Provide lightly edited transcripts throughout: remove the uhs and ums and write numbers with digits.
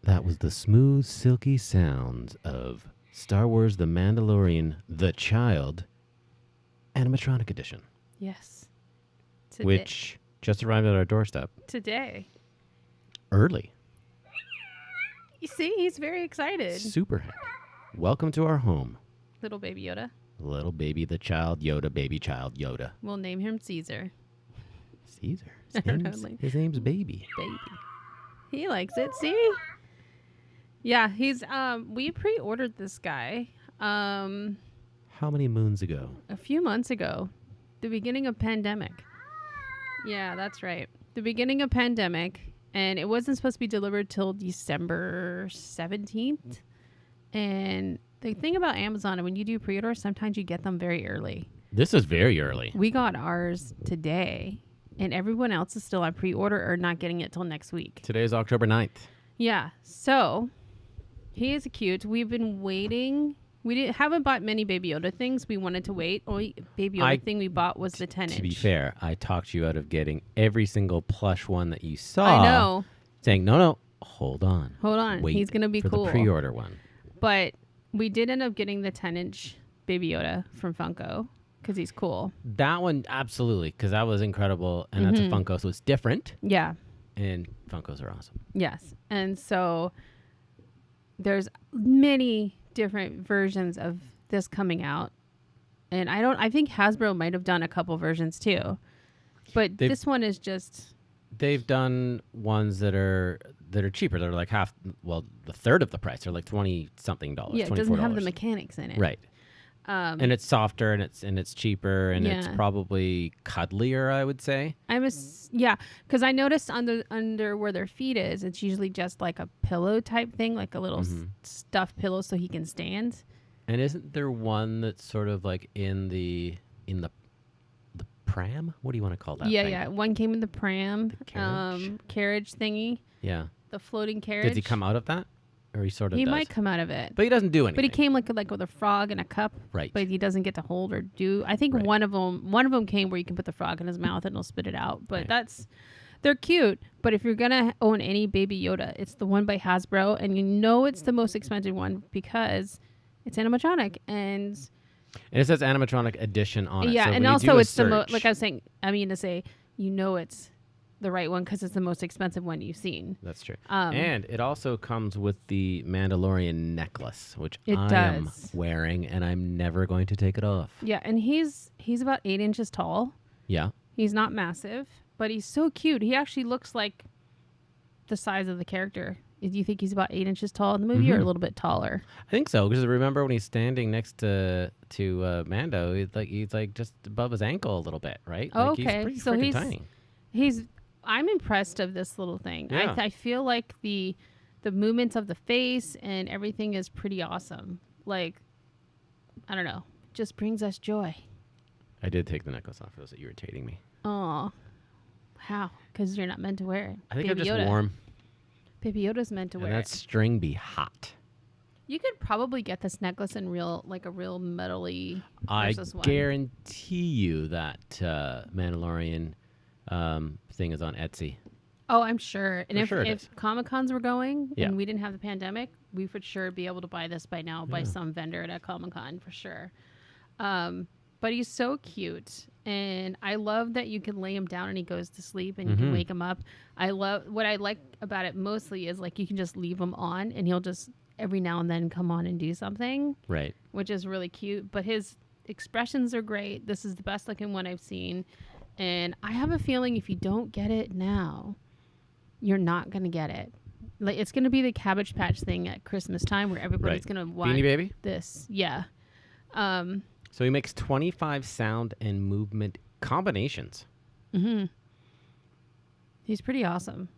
That was the smooth, silky sounds of Star Wars The Mandalorian, The Child, Animatronic Edition. Yes. Which just arrived at our doorstep. Today. Early. You see, he's very excited. Super happy. Welcome to our home. Little baby Yoda. Little baby, the child Yoda, baby child Yoda. We'll name him Caesar. Caesar? His name's Baby. Baby. He likes it, see? Yeah, he's we pre-ordered this guy How many moons ago? a few months ago. The beginning of pandemic. Yeah, that's right. The beginning of pandemic, and it wasn't supposed to be delivered till December 17th. And the thing about Amazon, when you do pre-order, sometimes you get them very early. This is very early. We got ours today, and everyone else is still on pre-order or not getting it till next week. Today is October 9th. Yeah, so he is cute. We've been waiting. We haven't bought many Baby Yoda things. We wanted to wait. Only Baby Yoda thing we bought was the 10-inch. To be fair, I talked you out of getting every single plush one that you saw. I know. Saying, no, hold on. Hold on. Wait He's going to be for cool. the pre-order one. But we did end up getting the 10-inch Baby Yoda from Funko because he's cool. That one, absolutely, because that was incredible. And that's a Funko, so it's different. Yeah. And Funkos are awesome. Yes. And so there's many different versions of this coming out. And I think Hasbro might have done a couple versions too. But this one is just... They've done ones that are cheaper. They're like the third of the price. They're like $20-something. Yeah, it doesn't have the mechanics in it. Right. And it's softer and it's cheaper and it's probably cuddlier, I would say. Because I noticed under where their feet is, it's usually just like a pillow type thing, like a little stuffed pillow so he can stand. And isn't there one that's sort of like in the pram? What do you want to call that? Yeah, thing? yeah. One came in the pram, The carriage thingy. Yeah. The floating carriage. Did he come out of that? Or he sort of He does? might come out of it. But he doesn't do anything. But he came like with a frog and a cup. Right. But he doesn't get to hold or do. I think one of them came where you can put the frog in his mouth and he'll spit it out. But they're cute. But if you're going to own any Baby Yoda, it's the one by Hasbro. And you know it's the most expensive one because it's animatronic. And it says animatronic edition on it. Yeah, so and also it's the most, like I was saying, it's the right one because it's the most expensive one you've seen. That's true. And it also comes with the Mandalorian necklace, which I am wearing, and I'm never going to take it off. Yeah, and he's about 8 inches tall. Yeah. He's not massive, but he's so cute. He actually looks like the size of the character. Do you think he's about 8 inches tall in the movie or a little bit taller? I think so, because remember when he's standing next to Mando, he's like just above his ankle a little bit, right? Oh, like okay. He's pretty tiny. I'm impressed of this little thing. Yeah. I feel like the movements of the face and everything is pretty awesome. Like, I don't know. Just brings us joy. I did take the necklace off. It was irritating me. Oh, how? Because you're not meant to wear it. I think I'm just warm. Baby Yoda's meant to wear it. And that string be hot. You could probably get this necklace in a real metally versus one. I guarantee you that Mandalorian thing is on Etsy. Oh, I'm sure. And if Comic-Cons were going and we didn't have the pandemic, we would sure be able to buy this by now by some vendor at a Comic-Con for sure. But he's so cute. And I love that you can lay him down and he goes to sleep and you can wake him up. What I like about it mostly is like you can just leave him on and he'll just every now and then come on and do something. Right. Which is really cute. But his expressions are great. This is the best looking one I've seen. And I have a feeling if you don't get it now, you're not going to get it. Like it's going to be the Cabbage Patch thing at Christmas time where everybody's going to want Beanie Baby? This. Yeah. So he makes 25 sound and movement combinations. Mm-hmm. He's pretty awesome.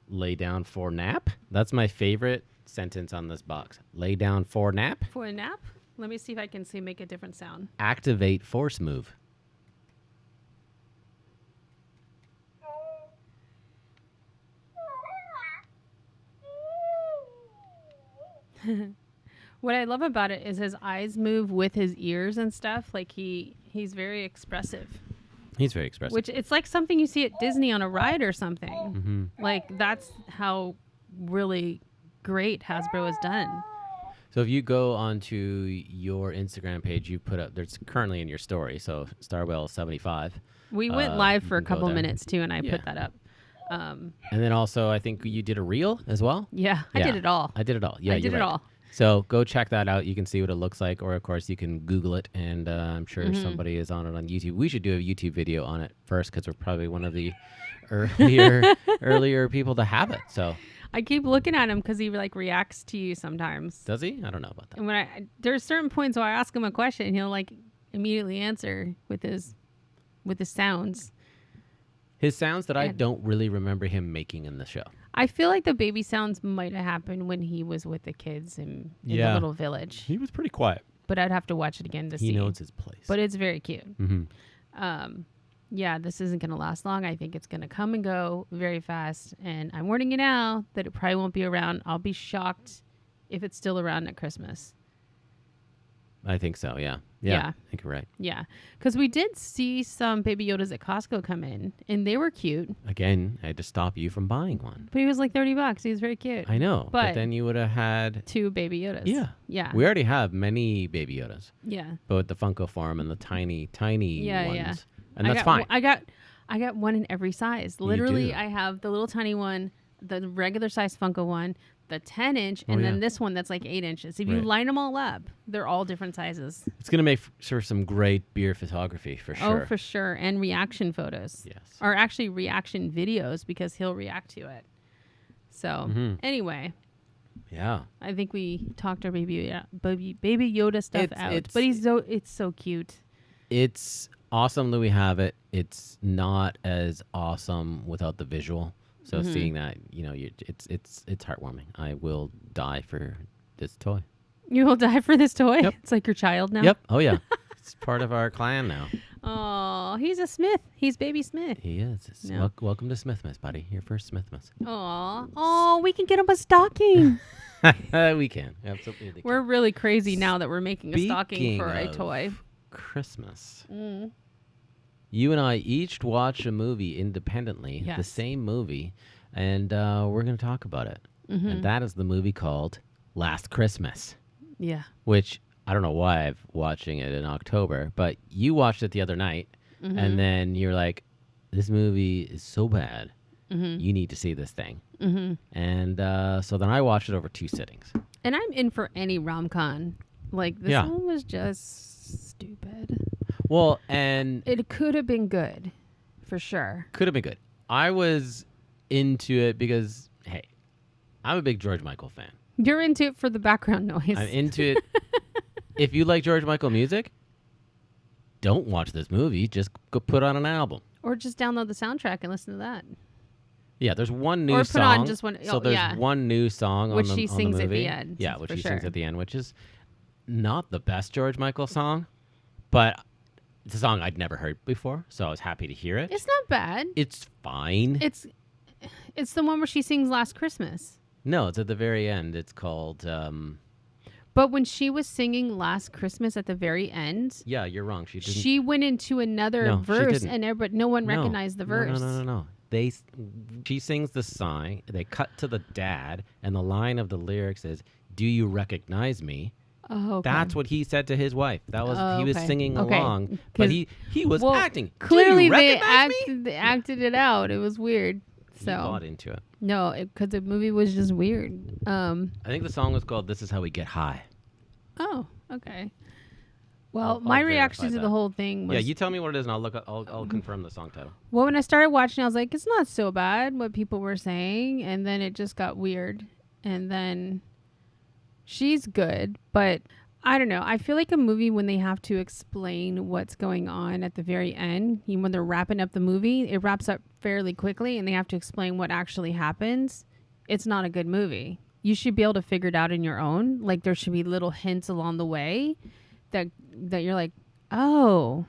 Lay down for nap. That's my favorite sentence on this box. Lay down for nap. For a nap? Let me see if I can make a different sound. Activate force move. What I love about it is his eyes move with his ears and stuff. Like he's very expressive. He's very expressive. Which it's like something you see at Disney on a ride or something. Mm-hmm. Like that's how really great Hasbro has done. So if you go onto your Instagram page, you put up, there's currently in your story, so Starwell75. We went live for a couple minutes too, and I put that up. And then also, I think you did a reel as well? Yeah, I did it all. I did it all. Yeah, I did it all. So go check that out. You can see what it looks like, or of course you can Google it, and I'm sure somebody is on it on YouTube. We should do a YouTube video on it first because we're probably one of the earlier people to have it. So I keep looking at him because he like reacts to you sometimes. Does he? I don't know about that. And when there's certain points where I ask him a question, and he'll like immediately answer with his sounds. His sounds that I don't really remember him making in the show. I feel like the baby sounds might have happened when he was with the kids in the little village. He was pretty quiet. But I'd have to watch it again to see. He knows his place. But it's very cute. Mm-hmm. Yeah, this isn't going to last long. I think it's going to come and go very fast. And I'm warning you now that it probably won't be around. I'll be shocked if it's still around at Christmas. I think so, yeah. Yeah. I think you're right. Yeah. Because we did see some Baby Yodas at Costco come in, and they were cute. Again, I had to stop you from buying one. But he was like $30. He was very cute. I know. But then you would have had 2 Baby Yodas. Yeah. Yeah. We already have many Baby Yodas. Yeah. But with the Funko form and the tiny ones. Yeah. And that's fine. I got one in every size. Literally, do. I have the little tiny one, the regular size Funko one, the 10-inch, and then this one that's like 8 inches. If you line them all up, they're all different sizes. It's going to make for some great beer photography for sure. Oh, for sure. And reaction photos. Yes. Or actually reaction videos because he'll react to it. So, anyway. Yeah. I think we talked our baby Yoda stuff out. But it's so cute. It's awesome that we have it. It's not as awesome without the visual. So seeing that, it's heartwarming. I will die for this toy. You will die for this toy? Yep. It's like your child now? Yep. Oh, yeah. It's part of our clan now. Oh, he's a Smith. He's baby Smith. He is. No. Welcome to Smithmas, buddy. Your first Smithmas. Aw. Oh, we can get him a stocking. We can. Absolutely. We're really crazy now that we're making a stocking for a toy. Christmas. You and I each watched a movie independently, the same movie, and we're going to talk about it. And that is the movie called Last Christmas. Yeah. Which, I don't know why I'm watching it in October, but you watched it the other night, and then you're like, this movie is so bad, you need to see this thing. And so then I watched it over 2 sittings. And I'm in for any rom-com. Like, this one was just stupid. Well, and it could have been good, for sure. Could have been good. I was into it because, hey, I'm a big George Michael fan. You're into it for the background noise. I'm into it. If you like George Michael music, don't watch this movie. Just go put on an album. Or just download the soundtrack and listen to that. Yeah, there's one new song. Or put on just one. So there's one new song which on the she sings movie. At the end. Yeah, which she sings at the end, which is not the best George Michael song, but it's a song I'd never heard before, so I was happy to hear it. It's not bad. It's fine. It's the one where she sings Last Christmas. No, it's at the very end. It's called... But when she was singing Last Christmas at the very end... Yeah, you're wrong. She didn't... She went into another verse, but no one recognized the verse. No. She sings the song. They cut to the dad, and the line of the lyrics is, "Do you recognize me?" Oh, okay. That's what he said to his wife. That was he was singing along, but he was acting. Clearly, they acted it out. It was weird. So he bought into it. No, because the movie was just weird. I think the song was called "This Is How We Get High." Oh, okay. Well, my reaction to the whole thing was... Yeah, you tell me what it is, and I'll confirm the song title. Well, when I started watching, I was like, it's not so bad what people were saying, and then it just got weird. And then she's good, but I don't know. I feel like a movie when they have to explain what's going on at the very end, when they're wrapping up the movie, it wraps up fairly quickly, and they have to explain what actually happens. It's not a good movie. you should be able to figure it out in your own. Like there should be little hints along the way that you're like, oh,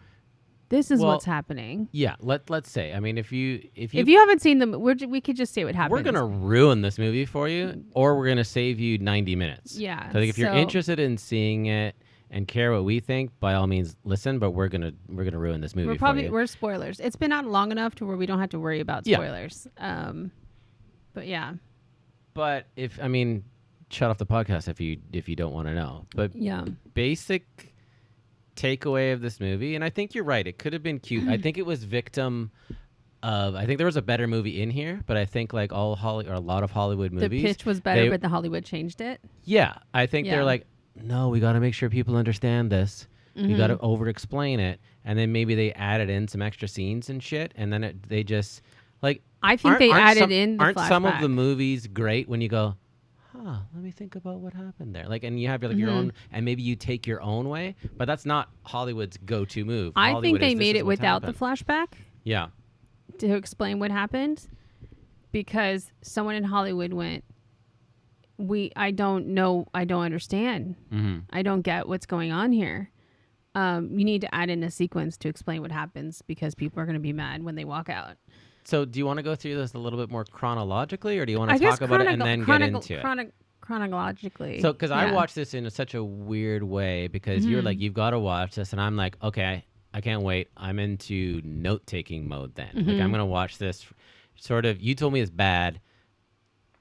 this is what's happening. Yeah, let's say. I mean, if you haven't seen them, we could just say what happens. We're gonna ruin this movie for you, or we're gonna save you 90 minutes. Yeah. So if you're interested in seeing it and care what we think, by all means, listen. But we're gonna ruin this movie. We're spoilers. It's been out long enough to where we don't have to worry about spoilers. But yeah. But shut off the podcast if you don't want to know. But basic takeaway of this movie, and I think you're right. It could have been cute. I think it was victim of. I think there was a better movie in here, but I think like a lot of Hollywood movies, the pitch was better, but the Hollywood changed it. Yeah, I think they're like, no, we got to make sure people understand this. You got to over-explain it, and then maybe they added in some extra scenes and shit, and then they just like. I think they added in. Aren't some of the movies great when you go, let me think about what happened there. Like, and you have like your own, and maybe you take your own way, but that's not Hollywood's go-to move. I think they made it without the flashback. Yeah. To explain what happened, because someone in Hollywood went, I don't know, I don't understand. I don't get what's going on here. You need to add in a sequence to explain what happens because people are going to be mad when they walk out. So do you want to go through this a little bit more chronologically, or do you want to talk about it and then get into it? Chronologically. So, because I watched this in such a weird way because you're like, you've got to watch this. And I'm like, okay, I can't wait. I'm into note-taking mode then. Like, I'm going to watch this sort of, you told me it's bad.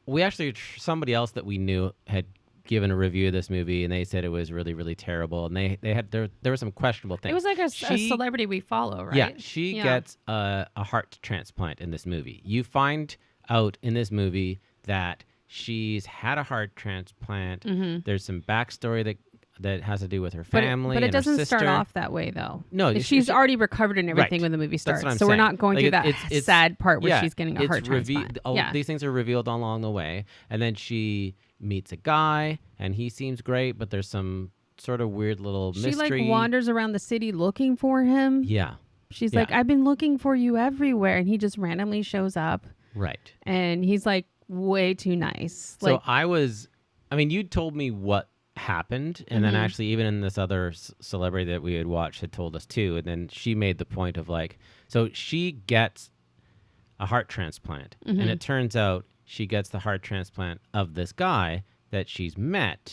We actually, somebody else that we knew had given a review of this movie, and they said it was really, really terrible. And they had there were some questionable things. It was like a celebrity we follow, right? Yeah, she gets a heart transplant in this movie. You find out in this movie that she's had a heart transplant. There's some backstory that has to do with her family, but it and doesn't her sister. Start off that way though. No, she's already recovered and everything when the movie starts. So we're not going through that sad part where she's getting a heart transplant. These things are revealed along the way, and then she meets a guy, and he seems great, but there's some sort of weird little mystery. She like wanders around the city looking for him. Yeah, she's like, I've been looking for you everywhere, and he just randomly shows up. Right, and he's like way too nice. So you told me what happened, and then actually even in this other celebrity that we had watched had told us too, and then she made the point of like, so she gets a heart transplant, and it turns out she gets the heart transplant of this guy that she's met.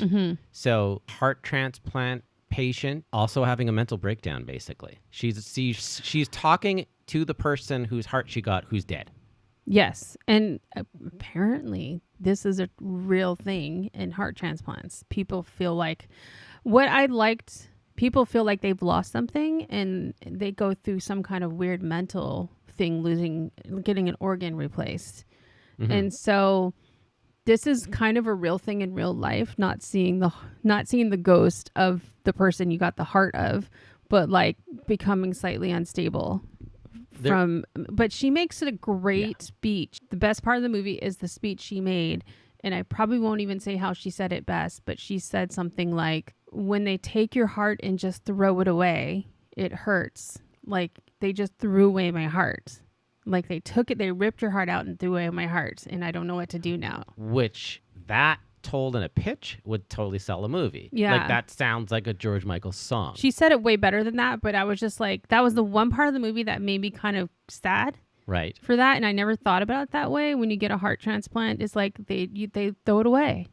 So heart transplant patient also having a mental breakdown, basically. She's talking to the person whose heart she got who's dead. Yes, and apparently this is a real thing in heart transplants. People feel like people feel like they've lost something, and they go through some kind of weird mental thing, getting an organ replaced. And so this is kind of a real thing in real life, not seeing the ghost of the person you got the heart of, but like becoming slightly unstable. But she makes it a great speech. The best part of the movie is the speech she made, and I probably won't even say how she said it best, but she said something like, when they take your heart and just throw it away, it hurts. Like they just threw away my heart. Like they took it, they ripped your heart out and threw away my heart, and I don't know what to do now. Which that told in a pitch would totally sell a movie. Yeah. Like that sounds like a George Michael song. She said it way better than that, but I was just like, that was the one part of the movie that made me kind of sad. Right. For that, and I never thought about it that way. When you get a heart transplant, it's like they throw it away.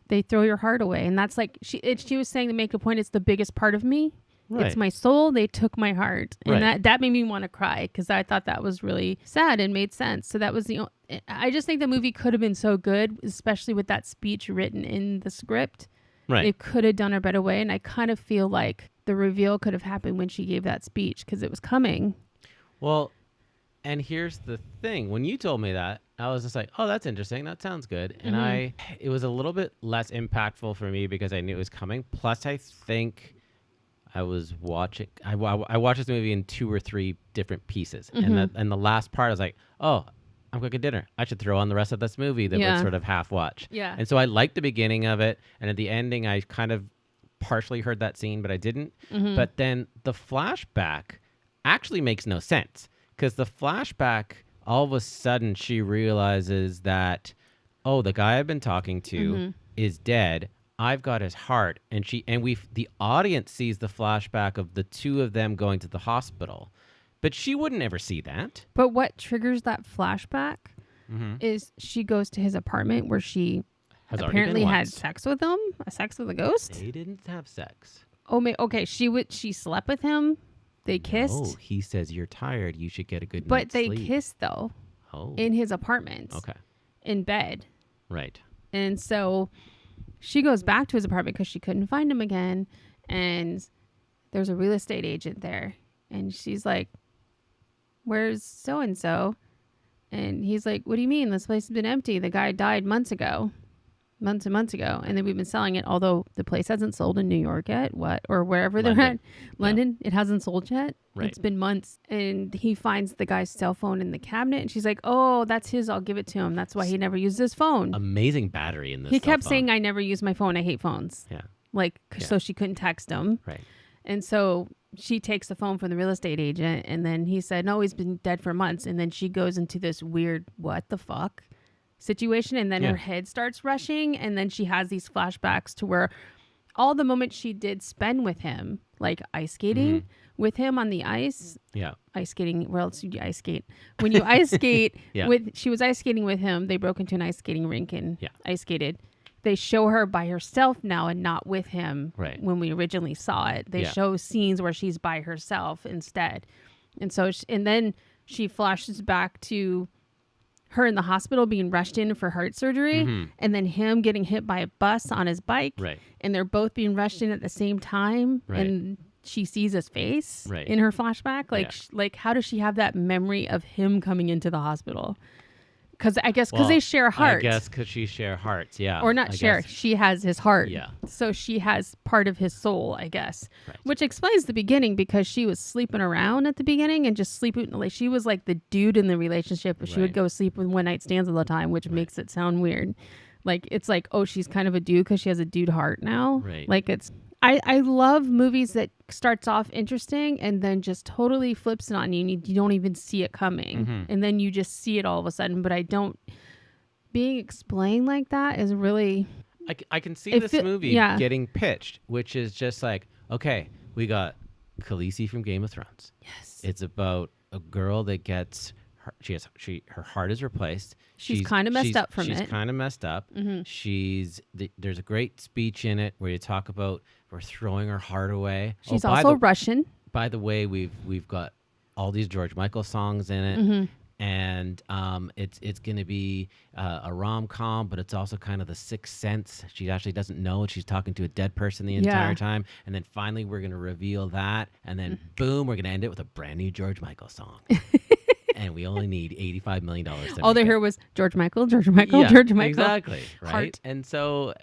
They throw your heart away, and that's like she was saying to make a point. It's the biggest part of me. Right. It's my soul. They took my heart, and that made me want to cry because I thought that was really sad and made sense. So that was I just think the movie could have been so good, especially with that speech written in the script. Right. They could have done a better way, and I kind of feel like the reveal could have happened when she gave that speech because it was coming. Well, and here's the thing: when you told me that, I was just like, "Oh, that's interesting. That sounds good." And it was a little bit less impactful for me because I knew it was coming. Plus, I think I was watching. I watched this movie in 2 or 3 different pieces, and the last part I was like, "Oh, I'm cooking dinner. I should throw on the rest of this movie that was sort of half watch." Yeah. And so I liked the beginning of it, and at the ending, I kind of partially heard that scene, but I didn't. But then the flashback actually makes no sense because the flashback, all of a sudden, she realizes that oh, the guy I've been talking to is dead. I've got his heart. And the audience sees the flashback of the two of them going to the hospital. But she wouldn't ever see that. But what triggers that flashback is she goes to his apartment where she apparently had sex with him, sex with a ghost. They didn't have sex. Oh, okay. She slept with him. They kissed. Oh, he says you're tired. You should get a good night's sleep. But they kissed though. Oh. In his apartment. Okay. In bed. Right. And so she goes back to his apartment because she couldn't find him again, and there's a real estate agent there, and she's like, "Where's so and so?" And he's like, "What do you mean? This place has been empty. The guy died months and months ago, and then we've been selling it. Although the place hasn't sold in New York yet, or wherever they're at, London, it hasn't sold yet. Right. It's been months." And he finds the guy's cell phone in the cabinet, and she's like, "Oh, that's his. I'll give it to him. That's why he never used his phone." Amazing battery in this. He kept saying, "I never use my phone. I hate phones." Yeah. So she couldn't text him. Right. And so she takes the phone from the real estate agent, and then he said, "No, he's been dead for months." And then she goes into this weird, what the fuck situation, and then her head starts rushing, and then she has these flashbacks to where all the moments she did spend with him, like ice skating with him on the ice. Yeah. Ice skating. Where else do you ice skate? When you ice skate she was ice skating with him. They broke into an ice skating rink and ice skated. They show her by herself now and not with him when we originally saw it. They show scenes where she's by herself instead. And so, and then she flashes back to her in the hospital being rushed in for heart surgery, and then him getting hit by a bus on his bike. Right. And they're both being rushed in at the same time. Right. And she sees his face in her flashback. Like, how does she have that memory of him coming into the hospital? Because I guess they share hearts. I guess because she share hearts, yeah. Or not share. She has his heart. Yeah. So she has part of his soul, I guess. Right. Which explains the beginning, because she was sleeping around at the beginning and just sleeping. Like, she was like the dude in the relationship, but she would go sleep with one night stands all the time, which makes it sound weird. Like, it's like, oh, she's kind of a dude because she has a dude heart now. Right. Like, it's... I love movies that starts off interesting and then just totally flips it on you, and you don't even see it coming. And then you just see it all of a sudden. But I don't... Being explained like that is really... I can see this movie getting pitched, which is just like, okay, we got Khaleesi from Game of Thrones. Yes. It's about a girl that gets... her heart is replaced. She's kind of messed up from it. She's kind of messed up. There's a great speech in it where you talk about we're throwing her heart away. She's also Russian. By the way, we've got all these George Michael songs in it, and it's going to be a rom-com, but it's also kind of the Sixth Sense. She actually doesn't know, and she's talking to a dead person the entire time. And then finally, we're going to reveal that, and then boom, we're going to end it with a brand new George Michael song. And we only need $85 million. All they heard was George Michael, George Michael, George Michael. Exactly. Right. Heart. And so,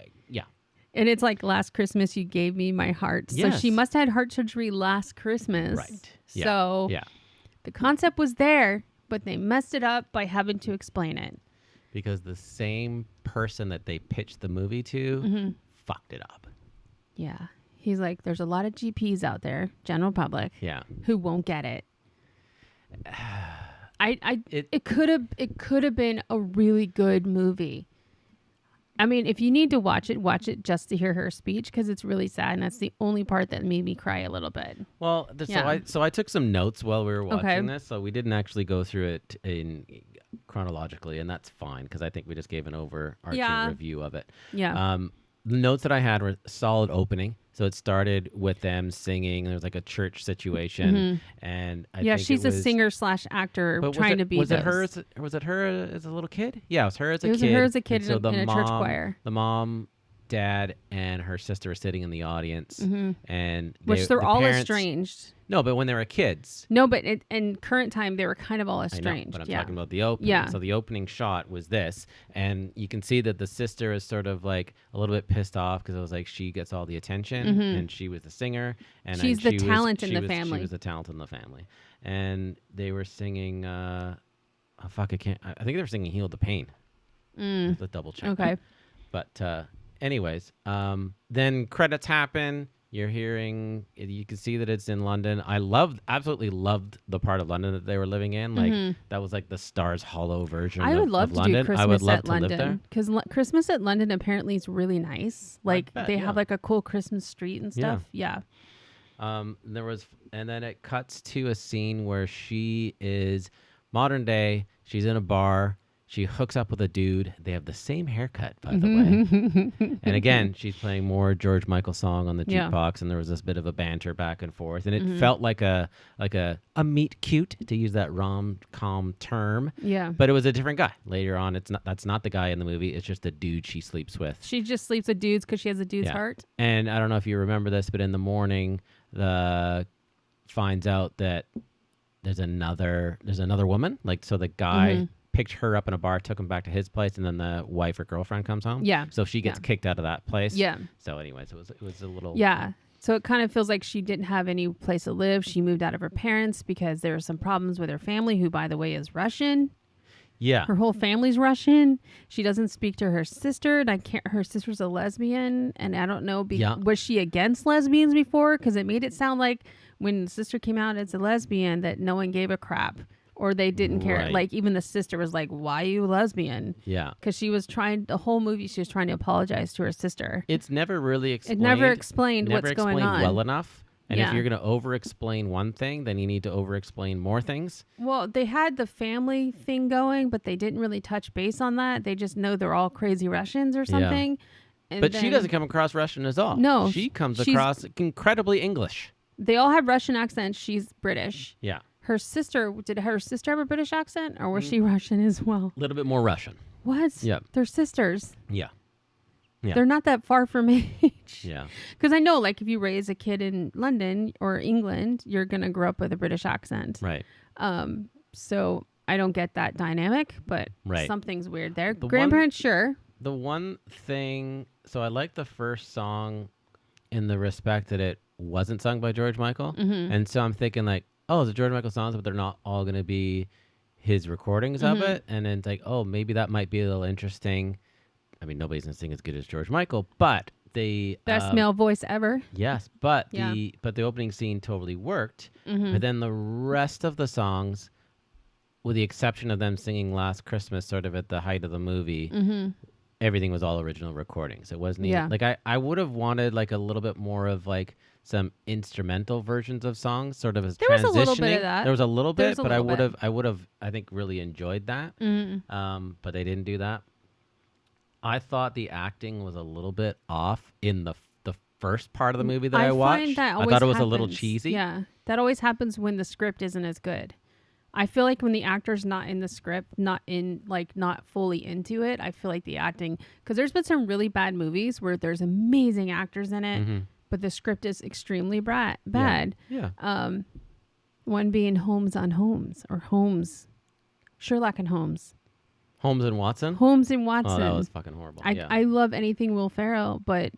And it's like, last Christmas you gave me my heart. Yes. So she must have had heart surgery last Christmas. Right. So the concept was there, but they messed it up by having to explain it. Because the same person that they pitched the movie to fucked it up. Yeah. He's like, there's a lot of GPs out there, general public, who won't get it. It could have been a really good movie. I mean, if you need to watch it just to hear her speech, because it's really sad, and that's the only part that made me cry a little bit. Well, so I took some notes while we were watching this, so we didn't actually go through it in chronologically, and that's fine because I think we just gave an overarching review of it. Yeah. The notes that I had were solid opening. So it started with them singing. There was like a church situation, and I think she's a singer / actor trying to be. Was it her as a little kid? Yeah, it was her as a kid. It was her as a kid in a church choir. The mom, dad, and her sister were sitting in the audience, and they're all estranged. No, but when they were kids. No, but in current time they were kind of all estranged. I know, but I'm talking about the opening. Yeah. So the opening shot was this, and you can see that the sister is sort of like a little bit pissed off because it was like she gets all the attention, and she was the singer, and she's the talent in the family. She was the talent in the family, and they were singing. I think they were singing "Heal the Pain." Let's double check. Okay. But anyways, then credits happen. You're hearing, you can see that it's in London. I absolutely loved the part of London that they were living in. Like that was like the Stars Hollow version I would love of to London. do Christmas I would love at to London, live there. because Christmas at London apparently is really nice. Like they have like a cool Christmas street and stuff. Yeah. And then it cuts to a scene where she is modern day. She's in a bar. She hooks up with a dude. They have the same haircut, by the way. And again, she's playing more George Michael song on the jukebox, and there was this bit of a banter back and forth, and it felt like a meet cute, to use that rom-com term. Yeah. But it was a different guy. Later on, that's not the guy in the movie. It's just a dude she sleeps with. She just sleeps with dudes because she has a dude's heart. And I don't know if you remember this, but in the morning, finds out that there's another woman. Like, so the guy picked her up in a bar, took him back to his place, and then the wife or girlfriend comes home. Yeah. So she gets kicked out of that place. Yeah. So anyways, it was a little... Yeah. So it kind of feels like she didn't have any place to live. She moved out of her parents because there were some problems with her family, who, by the way, is Russian. Yeah. Her whole family's Russian. She doesn't speak to her sister, and her sister's a lesbian, and I don't know, was she against lesbians before? Because it made it sound like when the sister came out as a lesbian that no one gave a crap. Or they didn't care. Right. Like, even the sister was like, why are you lesbian? Yeah. Because she was the whole movie, she was trying to apologize to her sister. It's never really explained. It never explained what's going on. well enough. And if you're going to over-explain one thing, then you need to over-explain more things. Well, they had the family thing going, but they didn't really touch base on that. They just know they're all crazy Russians or something. Yeah. But she doesn't come across Russian at all. No. She comes across incredibly English. They all have Russian accents. She's British. Yeah. Did her sister have a British accent, or was she Russian as well? A little bit more Russian. What? Yeah. They're sisters. Yeah. They're not that far from age. Yeah. Because I know, like, if you raise a kid in London or England, you're going to grow up with a British accent. Right. So I don't get that dynamic, but something's weird there. Grandparents, sure. The one thing, so I like the first song in the respect that it wasn't sung by George Michael. And so I'm thinking, like, oh, the George Michael songs, but they're not all going to be his recordings of it. And then it's like, oh, maybe that might be a little interesting. I mean, nobody's going to sing as good as George Michael, but the... Best male voice ever. Yes, but the opening scene totally worked. But then the rest of the songs, with the exception of them singing Last Christmas sort of at the height of the movie, everything was all original recordings. It wasn't even... Like, I would have wanted, like, a little bit more of, like, some instrumental versions of songs, sort of as transitioning. There was a little bit of that. There was a little bit, but I would have, I think, really enjoyed that. But they didn't do that. I thought the acting was a little bit off in the first part of the movie that I watched. I thought it was a little cheesy. Yeah, that always happens when the script isn't as good. I feel like when the actor's not in the script, not fully into it, I feel like the acting, because there's been some really bad movies where there's amazing actors in it, but the script is extremely bad. Yeah. One being Holmes on Holmes, or Holmes, Sherlock and Holmes. Holmes and Watson? Holmes and Watson. Oh, that was fucking horrible. I love anything Will Ferrell, but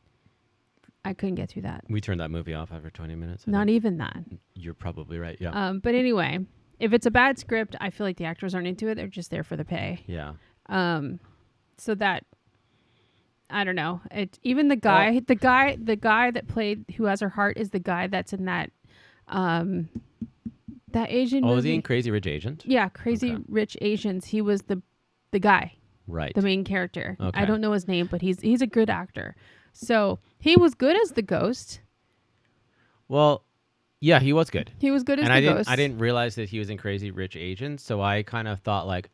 I couldn't get through that. We turned that movie off after 20 minutes. Not even that. You're probably right, yeah. But anyway, if it's a bad script, I feel like the actors aren't into it. They're just there for the pay. Yeah. So that, I don't know. Even the guy that played Who Has Her Heart is the guy that's in that Asian movie. Oh, is he in Crazy Rich Asians? Yeah, Crazy Rich Asians. He was the guy. Right. The main character. Okay. I don't know his name, but he's a good actor. So he was good as the ghost. Well, yeah, he was good. He was good as the ghost. I didn't realize that he was in Crazy Rich Asians, so I kind of thought, like,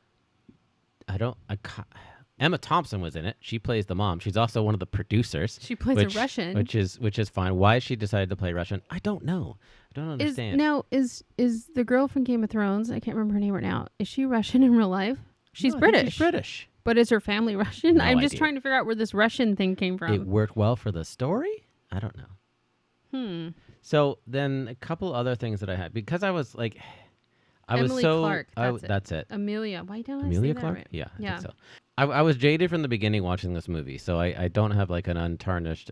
Emma Thompson was in it. She plays the mom. She's also one of the producers. She plays a Russian, which is fine. Why she decided to play Russian, I don't know. I don't understand. Is the girl from Game of Thrones? I can't remember her name right now. Is she Russian in real life? She's British. She's British. But is her family Russian? No I'm just idea. trying to figure out where this Russian thing came from. It worked well for the story? I don't know. So then a couple other things that I had, because I was like, Emily Clark. That's it. Amelia. Why don't Amelia I say Clark? that right? Yeah. I think so. I was jaded from the beginning watching this movie, so I don't have like an untarnished,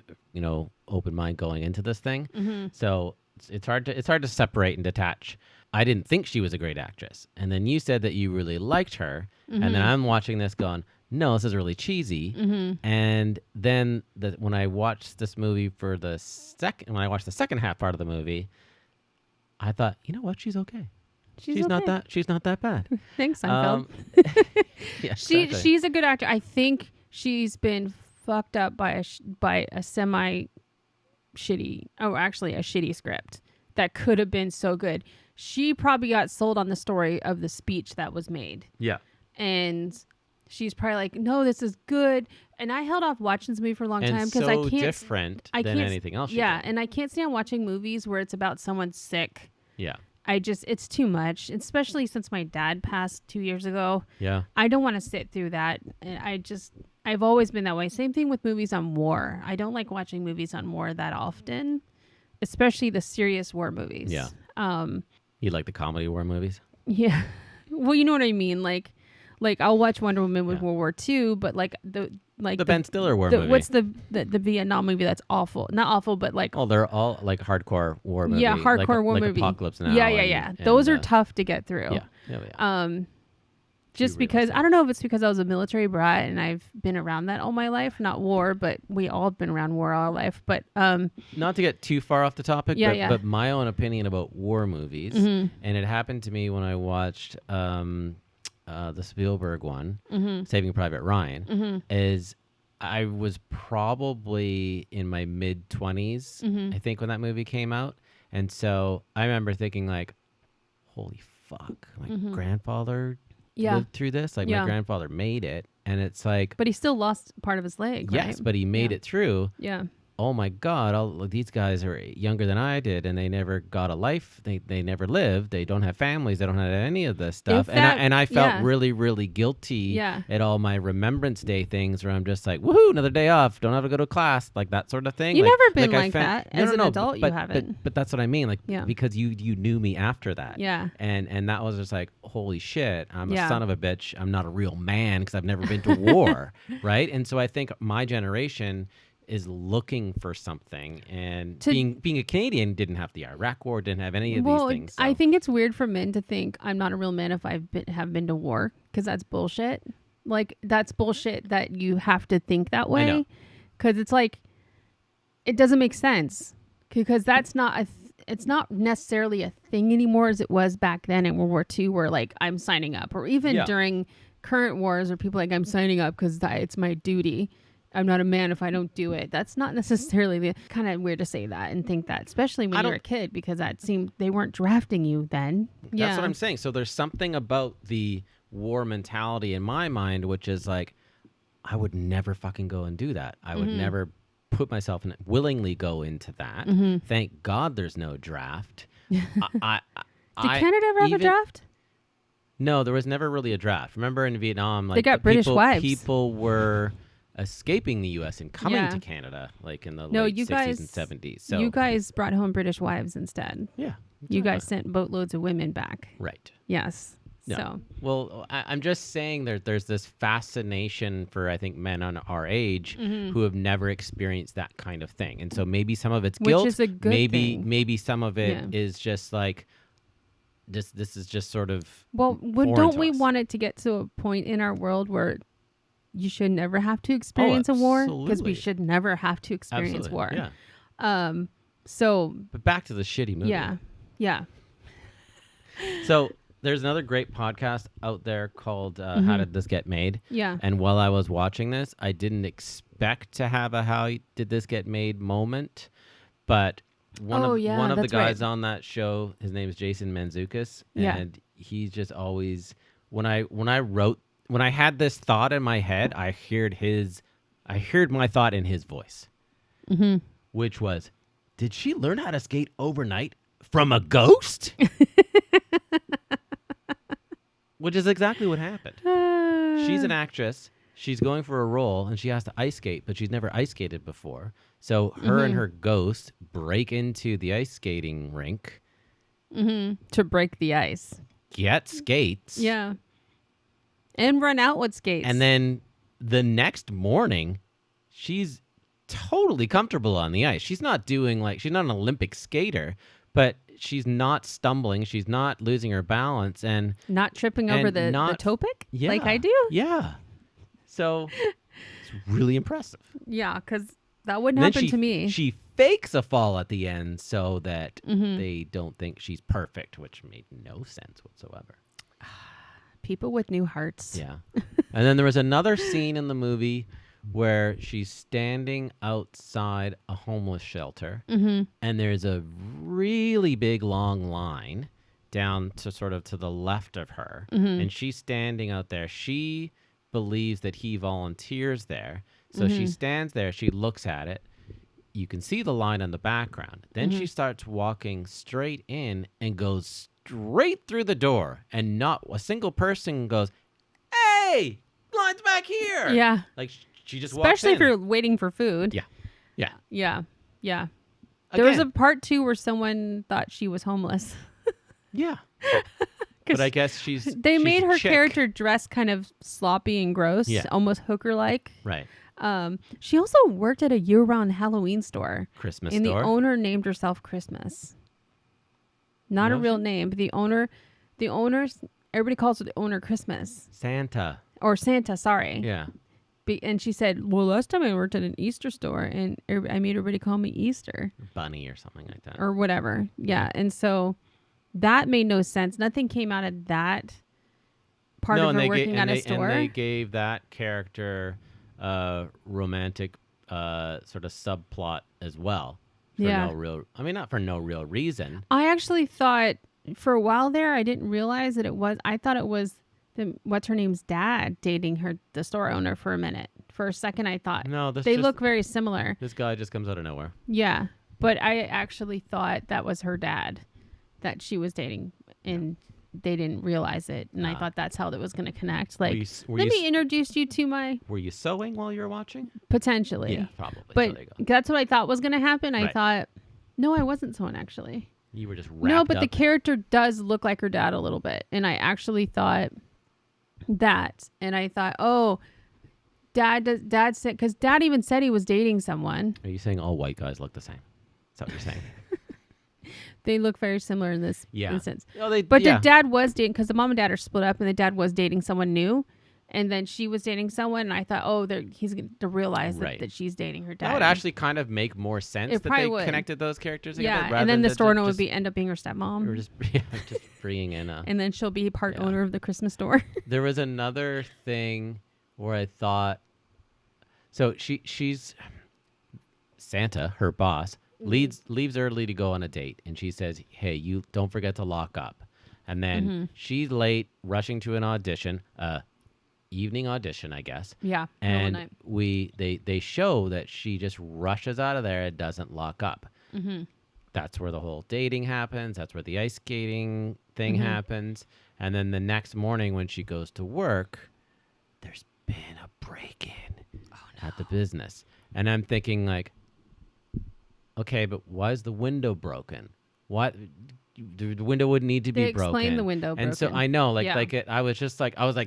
open mind going into this thing. So it's hard to separate and detach. I didn't think she was a great actress, and then you said that you really liked her, and then I'm watching this going, no, this is really cheesy. And then when I watched this movie when I watched the second half part of the movie, I thought, you know what? She's okay. She's okay. She's not that bad. Thanks, Seinfeld. Yeah, exactly. She's a good actor. I think she's been fucked up by a shitty script that could have been so good. She probably got sold on the story of the speech that was made. Yeah. And she's probably like, no, this is good. And I held off watching this movie for a long time because I can't. Different than anything else. Yeah, and I can't stand watching movies where it's about someone sick. Yeah. It's too much, especially since my dad passed 2 years ago. Yeah. I don't want to sit through that. And I've always been that way. Same thing with movies on war. I don't like watching movies on war that often, especially the serious war movies. Yeah. You like the comedy war movies? Yeah. Well, you know what I mean? Like I'll watch Wonder Woman with World War II, but the Ben Stiller war movie. What's the Vietnam movie that's awful? Not awful, but like... Oh, they're all like hardcore war movies. Yeah, hardcore war like movie. Apocalypse Now. Yeah. Those are tough to get through. Yeah. Just because, I don't know if it's because I was a military brat and I've been around that all my life. Not war, but we all have been around war all our life. But not to get too far off the topic, but my own opinion about war movies, and it happened to me when I watched the Spielberg one, Saving Private Ryan, is I was probably in my mid-20s, I think, when that movie came out. And so I remember thinking, like, holy fuck, my grandfather lived through this. Like, my grandfather made it. And it's like... But he still lost part of his leg, right? Yes, but he made it through. Yeah. Oh my God, these guys are younger than I did, and they never got a life. They never lived. They don't have families. They don't have any of this stuff. And I felt really, really guilty at all my Remembrance Day things where I'm just like, woohoo, another day off. Don't have to go to class, like that sort of thing. You've never been like that as an adult. You haven't. But that's what I mean. Like, because you knew me after that. Yeah. And that was just like, holy shit, I'm a son of a bitch. I'm not a real man because I've never been to war, right? And so I think my generation is looking for something, and being a Canadian, didn't have the Iraq War, didn't have any of these things. So. I think it's weird for men to think I'm not a real man if have been to war, because that's bullshit. Like, that's bullshit that you have to think that way, because it's like, it doesn't make sense, because that's not it's not necessarily a thing anymore as it was back then in World War II, where like I'm signing up, or even during current wars where people like I'm signing up because it's my duty. I'm not a man if I don't do it. That's not necessarily kind of weird to say that and think that, especially when you're a kid, because that seemed they weren't drafting you then. That's what I'm saying. So there's something about the war mentality in my mind, which is like, I would never fucking go and do that. I would never put myself in willingly go into that. Thank God there's no draft. Did Canada ever have a draft? No, there was never really a draft. Remember in Vietnam, like they got British wives. People were escaping the U.S. and coming to Canada, like in the late 60s and 70s. So you guys brought home British wives instead. Yeah. You guys sent boatloads of women back. Right. Yes. Yeah. So. Well, I'm just saying there's this fascination for, I think, men on our age who have never experienced that kind of thing. And so maybe some of it's guilt. Which is a good thing. Maybe some of it is just like, this is just sort of don't we want it to get to a point in our world where you should never have to experience a war, because we should never have to experience war. Yeah. But back to the shitty movie. Yeah. So there's another great podcast out there called How Did This Get Made? Yeah. And while I was watching this, I didn't expect to have a How Did This Get Made moment, but one of the guys on that show, his name is Jason Mantzoukas, and he's just always when I had this thought in my head, I heard my thought in his voice, which was, did she learn how to skate overnight from a ghost? Which is exactly what happened. She's an actress. She's going for a role, and she has to ice skate, but she's never ice skated before. So her and her ghost break into the ice skating rink. To break the ice. Get skates. Yeah. And run out with skates. And then the next morning, she's totally comfortable on the ice. She's not she's not an Olympic skater, but she's not stumbling. She's not losing her balance and not tripping over the toe pick like I do. Yeah. So it's really impressive. Yeah, because that wouldn't happen to me. She fakes a fall at the end so that they don't think she's perfect, which made no sense whatsoever. People with new hearts. Yeah. And then there was another scene in the movie where she's standing outside a homeless shelter, and there's a really big long line down to sort of to the left of her, and she's standing out there. She believes that he volunteers there, so she stands there, she looks at it. You can see the line in the background. Then she starts walking straight in and goes straight through the door, and not a single person goes, "Hey, line's back here." Yeah. Like she just especially walks in. if you're waiting for food. Yeah. Yeah. There Again, was a part 2 where someone thought she was homeless. Yeah. But I guess she's made her chick. character dress kind of sloppy and gross, almost hooker-like. Right. She also worked at a year-round Halloween store. Christmas and store. The owner named herself Christmas. Not a real name, but the owner's, everybody calls the owner Christmas. Santa. Or Santa, sorry. Yeah. And she said, well, last time I worked at an Easter store, and I made everybody call me Easter. Bunny or something like that. Or whatever. Yeah. And so that made no sense. Nothing came out of that part of her working at a store. And they gave that character romantic sort of subplot as well. Not for no real reason. I actually thought for a while there, I didn't realize that I thought it was what's her name's dad dating the store owner for a minute. For a second, I thought they look very similar. This guy just comes out of nowhere. Yeah, but I actually thought that was her dad that she was dating, and they didn't realize it. And I thought that's how that was going to connect. Like, let me introduce you to my... Were you sewing while you were watching? Potentially. Yeah, probably. But that's what I thought was going to happen. I thought, no, I wasn't sewing, actually. You were just wrapped No, but up. the character does look like her dad a little bit. And I actually thought that. And I thought, oh, dad said... Because dad even said he was dating someone. Are you saying all white guys look the same? Is that what you're saying? They look very similar in this instance. Oh, the dad was dating, because the mom and dad are split up, and the dad was dating someone new, and then she was dating someone, and I thought, oh, he's going to realize that she's dating her dad. That would actually kind of make more sense that they connected those characters together. Yeah, and then the store owner would end up being her stepmom. Or just bringing in a... And then she'll be part owner of the Christmas store. There was another thing where I thought... So she's... Santa, her boss... leaves early to go on a date, and she says, hey, you don't forget to lock up. And then she's late, rushing to an audition, evening audition, I guess. Yeah. And they show that she just rushes out of there and doesn't lock up. That's where the whole dating happens. That's where the ice skating thing happens. And then the next morning when she goes to work, there's been a break-in at the business. And I'm thinking, like, okay, but why is the window broken? Why the window would need to be broken? Explain the window broken. And so I know, I was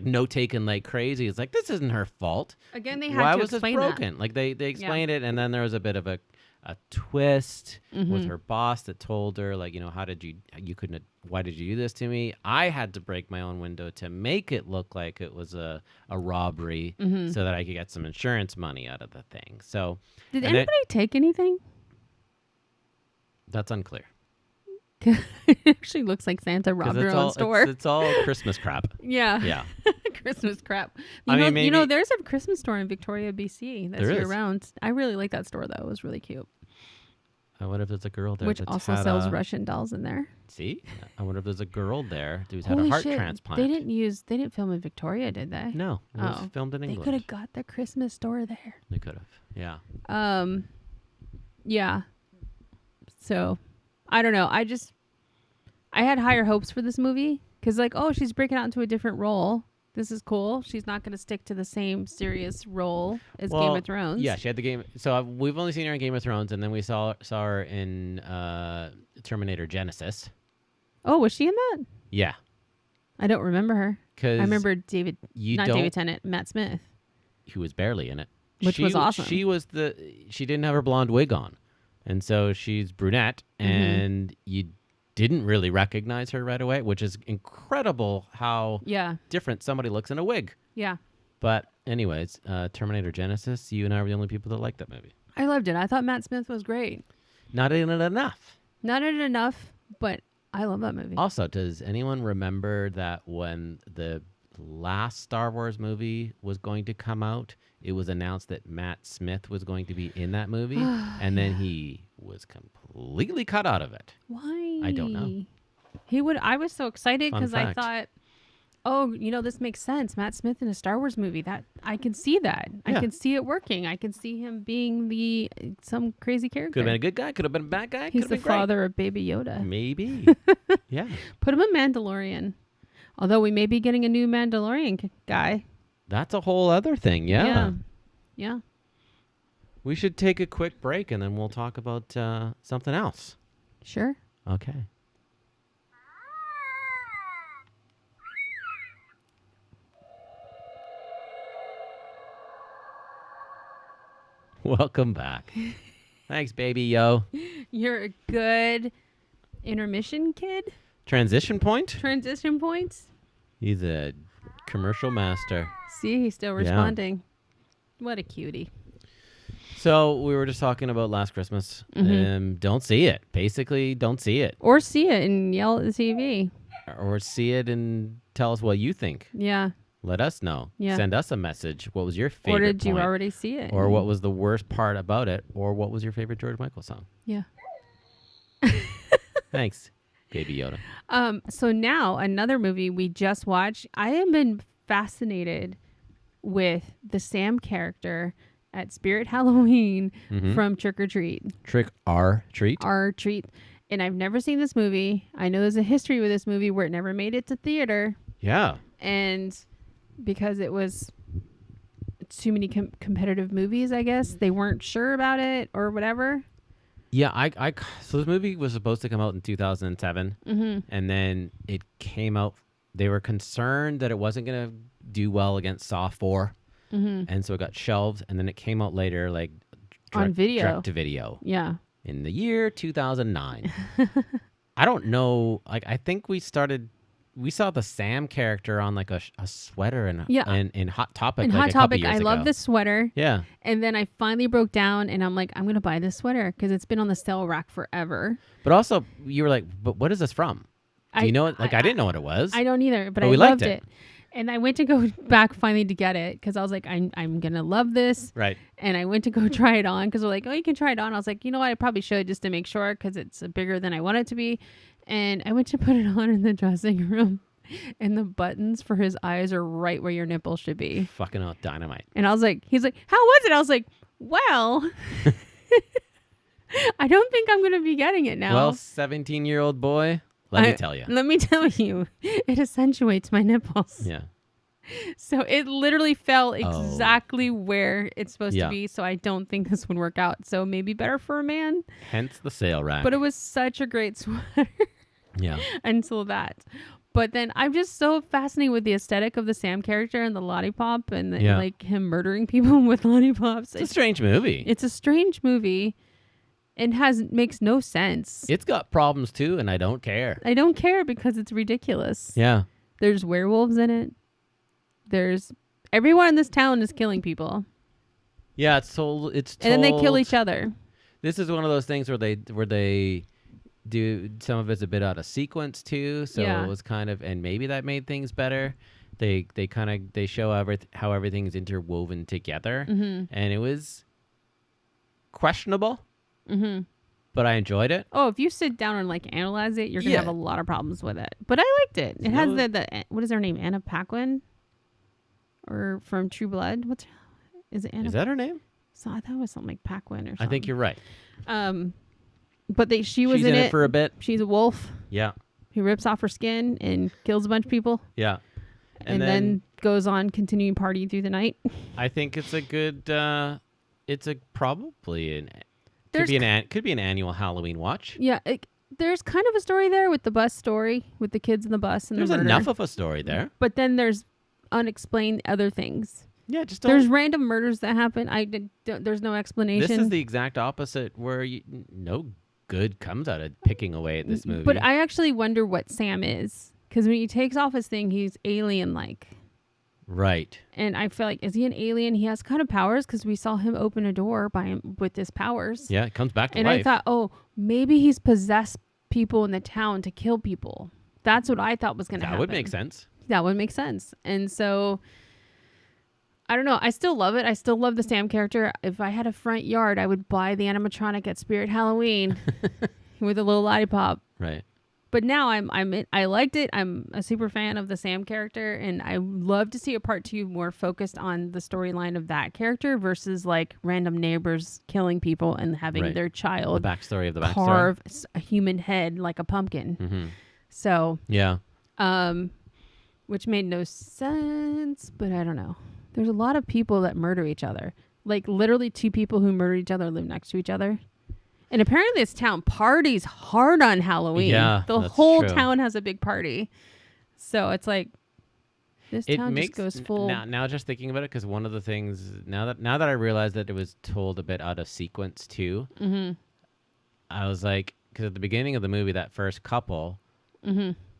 note taking like crazy. It's like, this isn't her fault. Again, they had to explain why was this broken? Like they explained it, and then there was a bit of a twist with her boss that told her, like, why did you do this to me? I had to break my own window to make it look like it was a robbery so that I could get some insurance money out of the thing. So did anybody take anything? That's unclear. It actually looks like Santa robbed her own store. It's all Christmas crap. Yeah. Christmas crap. There's a Christmas store in Victoria, BC that's year-round. I really like that store, though. It was really cute. I wonder if there's a girl there. Which also sells Russian dolls in there. See? I wonder if there's a girl there who's had a heart transplant. They didn't film in Victoria, did they? No. It was filmed in England. They could have got the Christmas store there. They could have. Yeah. Yeah. So, I don't know. I had higher hopes for this movie because, like, oh, she's breaking out into a different role. This is cool. She's not going to stick to the same serious role as Game of Thrones. Yeah, she had the game. So we've only seen her in Game of Thrones, and then we saw her in Terminator Genesis. Oh, was she in that? Yeah. I don't remember her. I remember David Tennant, Matt Smith. Who was barely in it. Which was awesome. She didn't have her blonde wig on. And so she's brunette, and you didn't really recognize her right away, which is incredible how different somebody looks in a wig. Yeah. But anyways, Terminator Genesis, you and I were the only people that liked that movie. I loved it. I thought Matt Smith was great. Not in it enough. Not in it enough, but I love that movie. Also, does anyone remember that when the last Star Wars movie was going to come out, it was announced that Matt Smith was going to be in that movie, and then he was completely cut out of it. Why? I don't know. I was so excited because I fact. thought, oh, this makes sense. Matt Smith in a Star Wars movie. That I can see that. Yeah. I can see it working. I can see him being some crazy character. Could have been a good guy. Could have been a bad guy. He's the father of Baby Yoda. Maybe. Yeah. Put him in Mandalorian. Although we may be getting a new Mandalorian guy. That's a whole other thing. Yeah. We should take a quick break and then we'll talk about something else. Sure. Okay. Welcome back. Thanks, baby yo. You're a good intermission kid. Transition point? Transition points. He's a commercial master. See, he's still responding. What a cutie. So we were just talking about Last Christmas. Don't see it. Basically, don't see it. Or see it and yell at the TV. Or see it and tell us what you think. Yeah. Let us know. Yeah. Send us a message. What was your favorite Or did you point? already see it? Or what was the worst part about it? Or what was your favorite George Michael song? Yeah. Thanks, Baby Yoda. So now another movie we just watched. I have been fascinated with the Sam character at Spirit Halloween from Trick or Treat. Trick or Treat? Our Treat. And I've never seen this movie. I know there's a history with this movie where it never made it to theater. Yeah. And because it was too many competitive movies, I guess, they weren't sure about it or whatever. Yeah, so this movie was supposed to come out in 2007, and then it came out. They were concerned that it wasn't going to do well against Saw 4, and so it got shelved, and then it came out later, like on video. Direct to video. Yeah. In the year 2009. I don't know. Like, I think we saw the Sam character on like a sweater in Hot Topic. In like Hot a couple Topic, years I ago. love this sweater. Yeah. And then I finally broke down and I'm like, I'm going to buy this sweater because it's been on the sale rack forever. But also, you were like, but what is this from? Do you know it? Like, I didn't know what it was. I don't either, but I we loved liked it. And I went to go back finally to get it because I was like, I'm going to love this. Right. And I went to go try it on because they're like, oh, you can try it on. I was like, you know what? I probably should just to make sure because it's bigger than I want it to be. And I went to put it on in the dressing room. And the buttons for his eyes are right where your nipples should be. Fucking hell, dynamite. And I was like, he's like, how was it? I was like, well, I don't think I'm going to be getting it now. Well, 17-year-old boy, let me tell you. Let me tell you, it accentuates my nipples. Yeah. So it literally fell exactly where it's supposed to be. So I don't think this would work out. So maybe better for a man. Hence the sale rack. But it was such a great sweater. Yeah. Until that. But then I'm just so fascinated with the aesthetic of the Sam character and the lollipop and like him murdering people with lollipops. It's a strange movie. It's a strange movie and makes no sense. It's got problems too, and I don't care. I don't care because it's ridiculous. Yeah. There's werewolves in it. Everyone in this town is killing people. Yeah, it's told. And then they kill each other. This is one of those things where they do some of it's a bit out of sequence too, so it was kind of, and maybe that made things better. They show how everything's interwoven together, and it was questionable, but I enjoyed it. Oh, if you sit down and like analyze it, you're gonna have a lot of problems with it. But I liked it. It has the what is her name, Anna Paquin, or from True Blood? Is it Anna? Is that her name? So I thought it was something like Paquin or something. I think you're right. But she was She's in it for a bit. She's a wolf. Yeah. Who rips off her skin and kills a bunch of people. Yeah. And then goes on continuing partying through the night. I think it's a good. Could be an annual Halloween watch. Yeah. There's kind of a story there with the bus story with the kids in the bus and there's the murder. Enough of a story there. But then there's unexplained other things. Yeah, just there's random murders that happen. There's no explanation. This is the exact opposite, where no good comes out of picking away at this movie. But I actually wonder what Sam is, because when he takes off his thing, he's alien-like. Right. And I feel like, is he an alien? He has kind of powers because we saw him open a door with his powers. Yeah, it comes back to life. And I thought, oh, maybe he's possessed people in the town to kill people. That's what I thought was going to happen. That would make sense. That would make sense. And so, I don't know. I still love it. I still love the Sam character. If I had a front yard, I would buy the animatronic at Spirit Halloween with a little lollipop. Right. But now I liked it. I'm a super fan of the Sam character, and I love to see a part 2 more focused on the storyline of that character versus like random neighbors killing people and having their child the backstory of the backstory. Carve a human head like a pumpkin. Mm-hmm. So yeah, which made no sense, but I don't know. There's a lot of people that murder each other. Like literally 2 people who murder each other live next to each other. And apparently this town parties hard on Halloween. Yeah, the whole town has a big party. So it's like this town just goes full. Now just thinking about it, because one of the things now that I realized that it was told a bit out of sequence too, I was like, because at the beginning of the movie, that first couple,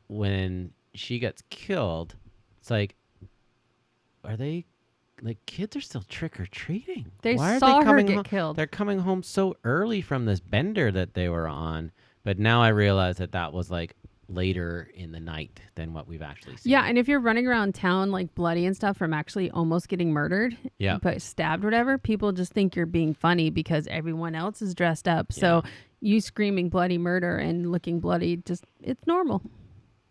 when she gets killed, it's like, are they? Like, kids are still trick-or-treating. Why saw her get killed. They're coming home so early from this bender that they were on. But now I realize that was, like, later in the night than what we've actually seen. Yeah, and if you're running around town, like, bloody and stuff from actually almost getting murdered, but stabbed or whatever, people just think you're being funny because everyone else is dressed up. Yeah. So you screaming bloody murder and looking bloody, it's normal.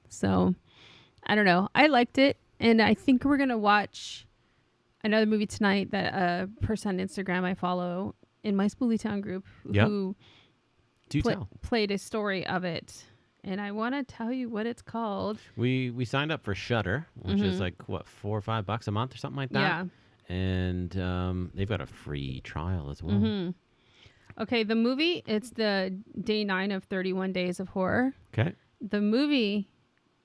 So, I don't know. I liked it, and I think we're going to watch another movie tonight that a person on Instagram I follow in my Spoolie Town group who played a story of it. And I want to tell you what it's called. We signed up for Shudder, which is like, what, $4 or $5 a month or something like that? Yeah. And they've got a free trial as well. Okay, the movie, it's the day 9 of 31 Days of Horror. Okay. The movie,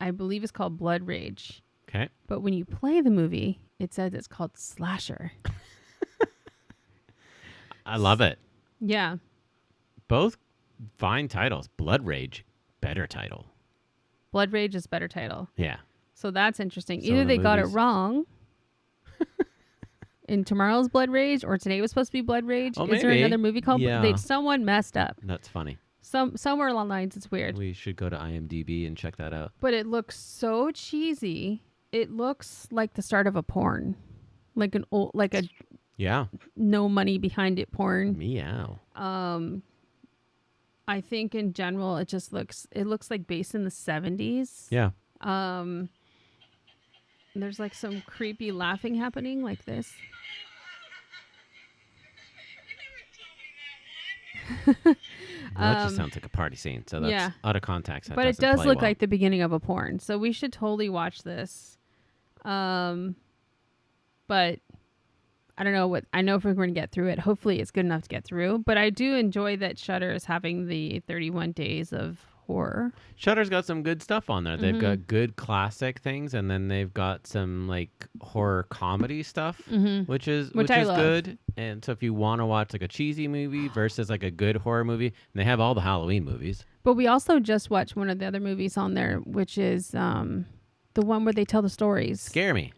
I believe, is called Blood Rage. Okay. But when you play the movie, it says it's called Slasher. I love it. Yeah. Both fine titles. Blood Rage, better title. Blood Rage is better title. Yeah. So that's interesting. Either they got it wrong in tomorrow's Blood Rage, or today was supposed to be Blood Rage. Is there another movie called? Yeah. Someone messed up. That's funny. Somewhere along the lines, it's weird. We should go to IMDb and check that out. But it looks so cheesy. It looks like the start of a porn, like a no money behind it porn. Meow. I think in general it looks like based in the 70s. Yeah. There's like some creepy laughing happening like this. That just sounds like a party scene. So that's out of context. But it does look like the beginning of a porn. So we should totally watch this. But I don't know I know if we're going to get through it. Hopefully it's good enough to get through. But I do enjoy that Shudder is having the 31 Days of Horror. Shudder's got some good stuff on there. They've got good classic things, and then they've got some like horror comedy stuff, which is good. And so if you want to watch like a cheesy movie versus like a good horror movie, and they have all the Halloween movies. But we also just watched one of the other movies on there, which is the one where they tell the stories. Scare Me.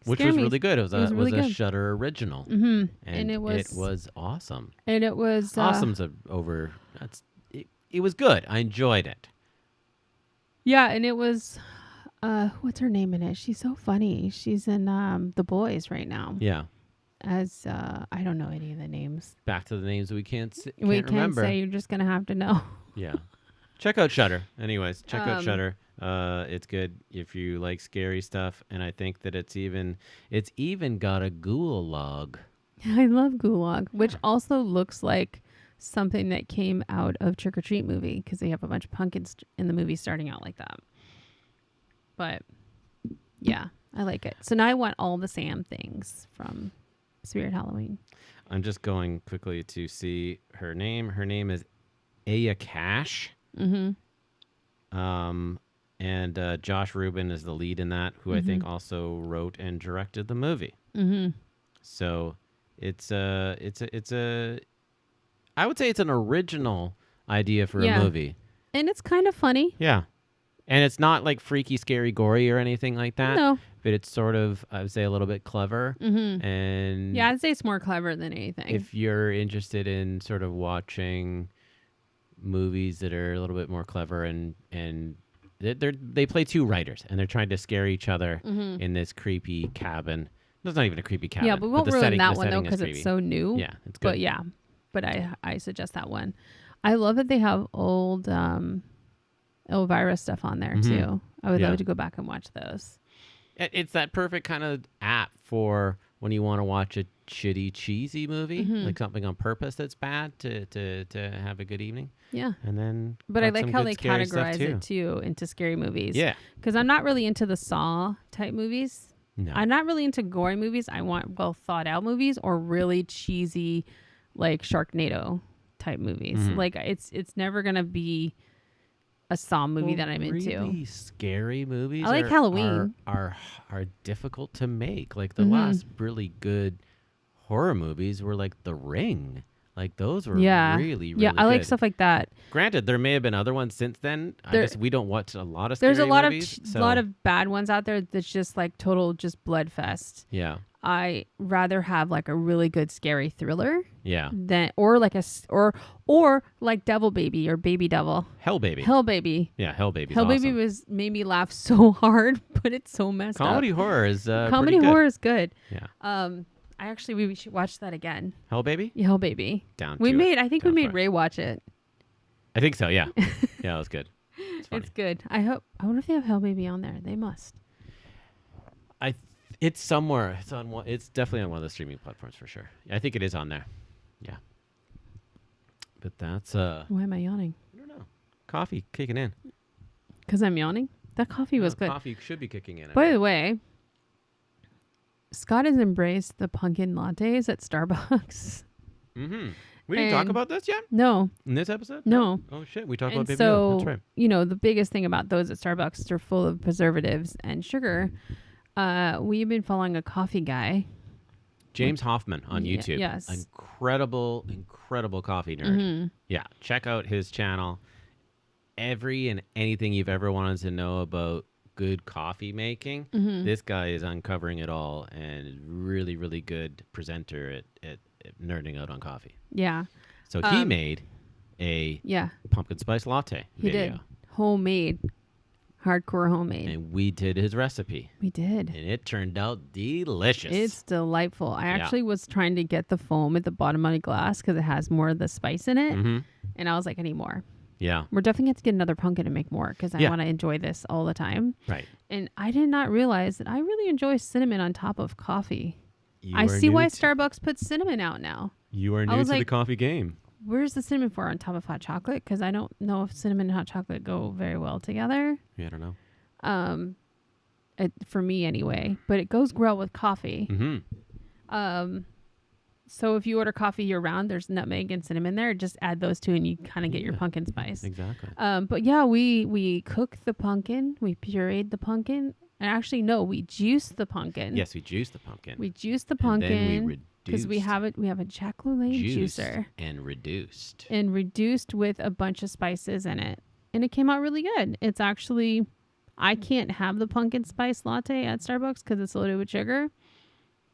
Which was really good. It was a Shudder original. And it was awesome. And it was... Awesome's it was good. I enjoyed it. Yeah, and it was... what's her name in it? She's so funny. She's in The Boys right now. Yeah. As... I don't know any of the names. Back to the names we can't remember. Can't say. You're just going to have to know. Yeah. Check out Shudder. Anyways, check out Shudder. It's good if you like scary stuff, and I think that it's even got a gulag. I love gulag, which also looks like something that came out of Trick or Treat movie, because they have a bunch of pumpkins in the movie starting out like that. But yeah, I like it. So now I want all the Sam things from Spirit Halloween. I'm just going quickly to see her name. Her name is Aya Cash. And Josh Rubin is the lead in that, who I think also wrote and directed the movie. So it's a I would say it's an original idea for a movie. And it's kind of funny. Yeah. And it's not like freaky, scary, gory or anything like that. No. But it's sort of, I would say, a little bit clever. Mm-hmm. And yeah, I'd say it's more clever than anything. If you're interested in sort of watching movies that are a little bit more clever and they play two writers and they're trying to scare each other in this creepy cabin. It's not even a creepy cabin. Yeah, but we won't ruin that one though because it's so new. Yeah, it's good. But yeah, but I suggest that one. I love that they have old Elvira stuff on there too. I would love to go back and watch those. It's that perfect kind of app for when you want to watch a shitty, cheesy movie, like something on purpose that's bad to have a good evening. Yeah. And then, but I like how they categorize it too into scary movies. Yeah. Because I'm not really into the Saw type movies. No. I'm not really into gory movies. I want well thought out movies or really cheesy, like Sharknado type movies. Like it's never gonna be a Saw movie that I'm into. Really scary movies. I like Halloween. Are difficult to make. Like the last really good horror movies were like The Ring. Like those were really I good. like stuff like that. Granted, there may have been other ones since then. I guess we don't watch a lot of scary movies. There's a lot of bad ones out there that's just like total just blood fest. Yeah. I rather have like a really good scary thriller. Yeah. Than or like or like Devil Baby or Baby Devil. Hell Baby. Hell Baby. Yeah, Hell Baby. Hell Baby made me laugh so hard, but it's so messed Comedy up. horror is comedy horror is good. Yeah. We should watch that again. Hell Baby? Yeah, Hell Baby. I think we made Ray watch it. I think so, yeah. Yeah, that was good. It's good. I wonder if they have Hell Baby on there. They must. It's somewhere. It's on one. It's definitely on one of the streaming platforms for sure. I think it is on there. Yeah. But that's Why am I yawning? I don't know. Coffee kicking in. Because I'm yawning? That coffee was good. Coffee should be kicking in. By the way, Scott has embraced the pumpkin lattes at Starbucks. Mm-hmm. We didn't talk about this yet? No. In this episode? No. Oh, shit. We talked about Baby so, That's right. The biggest thing about those at Starbucks is they're full of preservatives and sugar. We've been following a coffee guy. James Hoffman on YouTube. Yes. Incredible coffee nerd. Yeah. Check out his channel. Every and anything you've ever wanted to know about good coffee making, this guy is uncovering it all and is really, really good presenter at nerding out on coffee. Yeah. So he made a pumpkin spice latte video. He did. Homemade. Hardcore homemade. And we did his recipe. We did. And it turned out delicious. It's delightful. I actually was trying to get the foam at the bottom of the glass because it has more of the spice in it. And I was like, I need more. Yeah. We're definitely going to get another pumpkin and make more because I want to enjoy this all the time. Right. And I did not realize that I really enjoy cinnamon on top of coffee. I see why Starbucks puts cinnamon out now. You are new to the coffee game. Where's the cinnamon for on top of hot chocolate? Because I don't know if cinnamon and hot chocolate go very well together. Yeah, I don't know. For me anyway. But it goes well with coffee. So if you order coffee year round, there's nutmeg and cinnamon there. Just add those two and you kind of get your pumpkin spice. Exactly. But yeah, we cooked the pumpkin. We pureed the pumpkin. And actually, no, we juiced the pumpkin. Yes, we juiced the pumpkin. We juiced the pumpkin. And then we because we have a Jack LaLanne juicer. And reduced. And reduced with a bunch of spices in it. And it came out really good. It's actually, I can't have the pumpkin spice latte at Starbucks because it's loaded with sugar.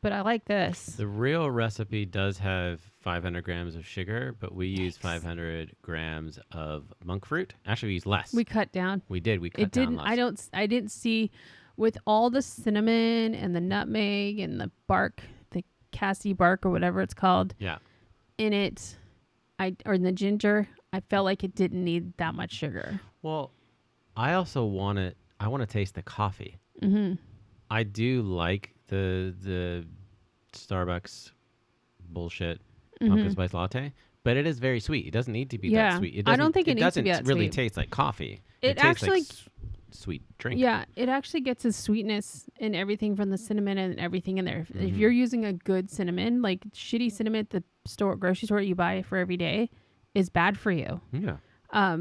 But I like this. The real recipe does have 500 grams of sugar, but we use 500 grams of monk fruit. Actually, we use less. We cut down. We did. We cut down less. I didn't see, with all the cinnamon and the nutmeg and the bark, the cassie bark or whatever it's called. Yeah. In it, or the ginger, I felt like it didn't need that much sugar. Well, I also want to taste the coffee. I do like the Starbucks bullshit pumpkin spice latte, but it is very sweet. It doesn't need to be that sweet. I don't think it needs to be that doesn't really sweet. taste like coffee. It tastes actually like sweet drink. Yeah, it actually gets a sweetness in everything from the cinnamon and everything in there. If you're using a good cinnamon, like shitty cinnamon at the grocery store you buy for every day is bad for you. Yeah.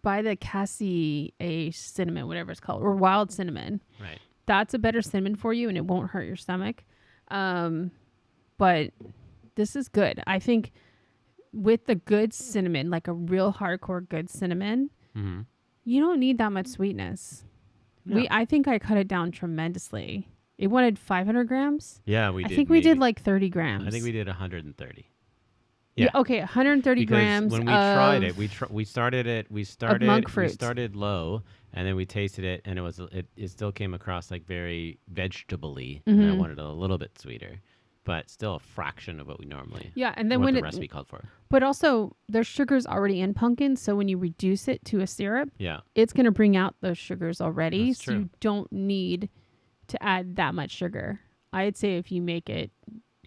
Buy the cassie cinnamon, whatever it's called, or wild cinnamon. Right. That's a better cinnamon for you and it won't hurt your stomach. But this is good. I think with the good cinnamon, like a real hardcore good cinnamon, You don't need that much sweetness. No. I think I cut it down tremendously. It wanted 500 grams. Yeah, we did. I think we did like 30 grams. I think we did 130. Yeah. Okay, 130 because grams. When we tried it, we started low, and then we tasted it, and it still came across like very vegetable-y, and I wanted it a little bit sweeter, but still a fraction of what we normally. Yeah, and then what the recipe called for. But also, there's sugars already in pumpkin, so when you reduce it to a syrup, it's going to bring out those sugars already. That's so you don't need to add that much sugar. I'd say if you make it,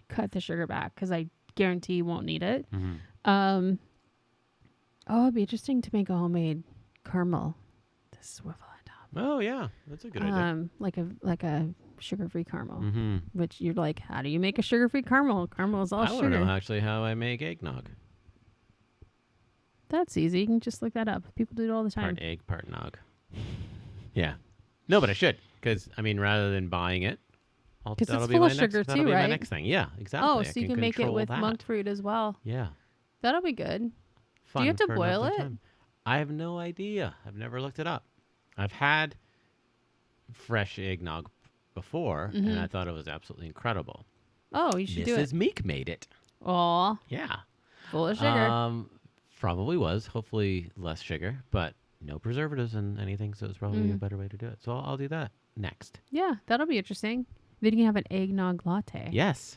cut the sugar back because I guarantee you won't need it. It'd be interesting to make a homemade caramel to swivel on top. Oh yeah, that's a good idea. Like a sugar-free caramel, which you're like, how do you make a sugar-free caramel? Caramel is all sugar. I want to know actually how I make eggnog. That's easy. You can just look that up. People do it all the time. Part egg, part nog. Yeah. No, but I should, because I mean, rather than buying it, because it's full of sugar too, right? My next thing. Yeah, exactly. Oh, so you can make it with monk fruit as well. Yeah. That'll be good. Fun do you have to boil it? I have no idea. I've never looked it up. I've had fresh eggnog before, and I thought it was absolutely incredible. Oh, you should do it. Mrs. Meek made it. Aw. Yeah. Full of sugar. Probably was. Hopefully less sugar, but no preservatives and anything, so it's probably a better way to do it. So I'll do that next. Yeah, that'll be interesting. Then you can have an eggnog latte. Yes.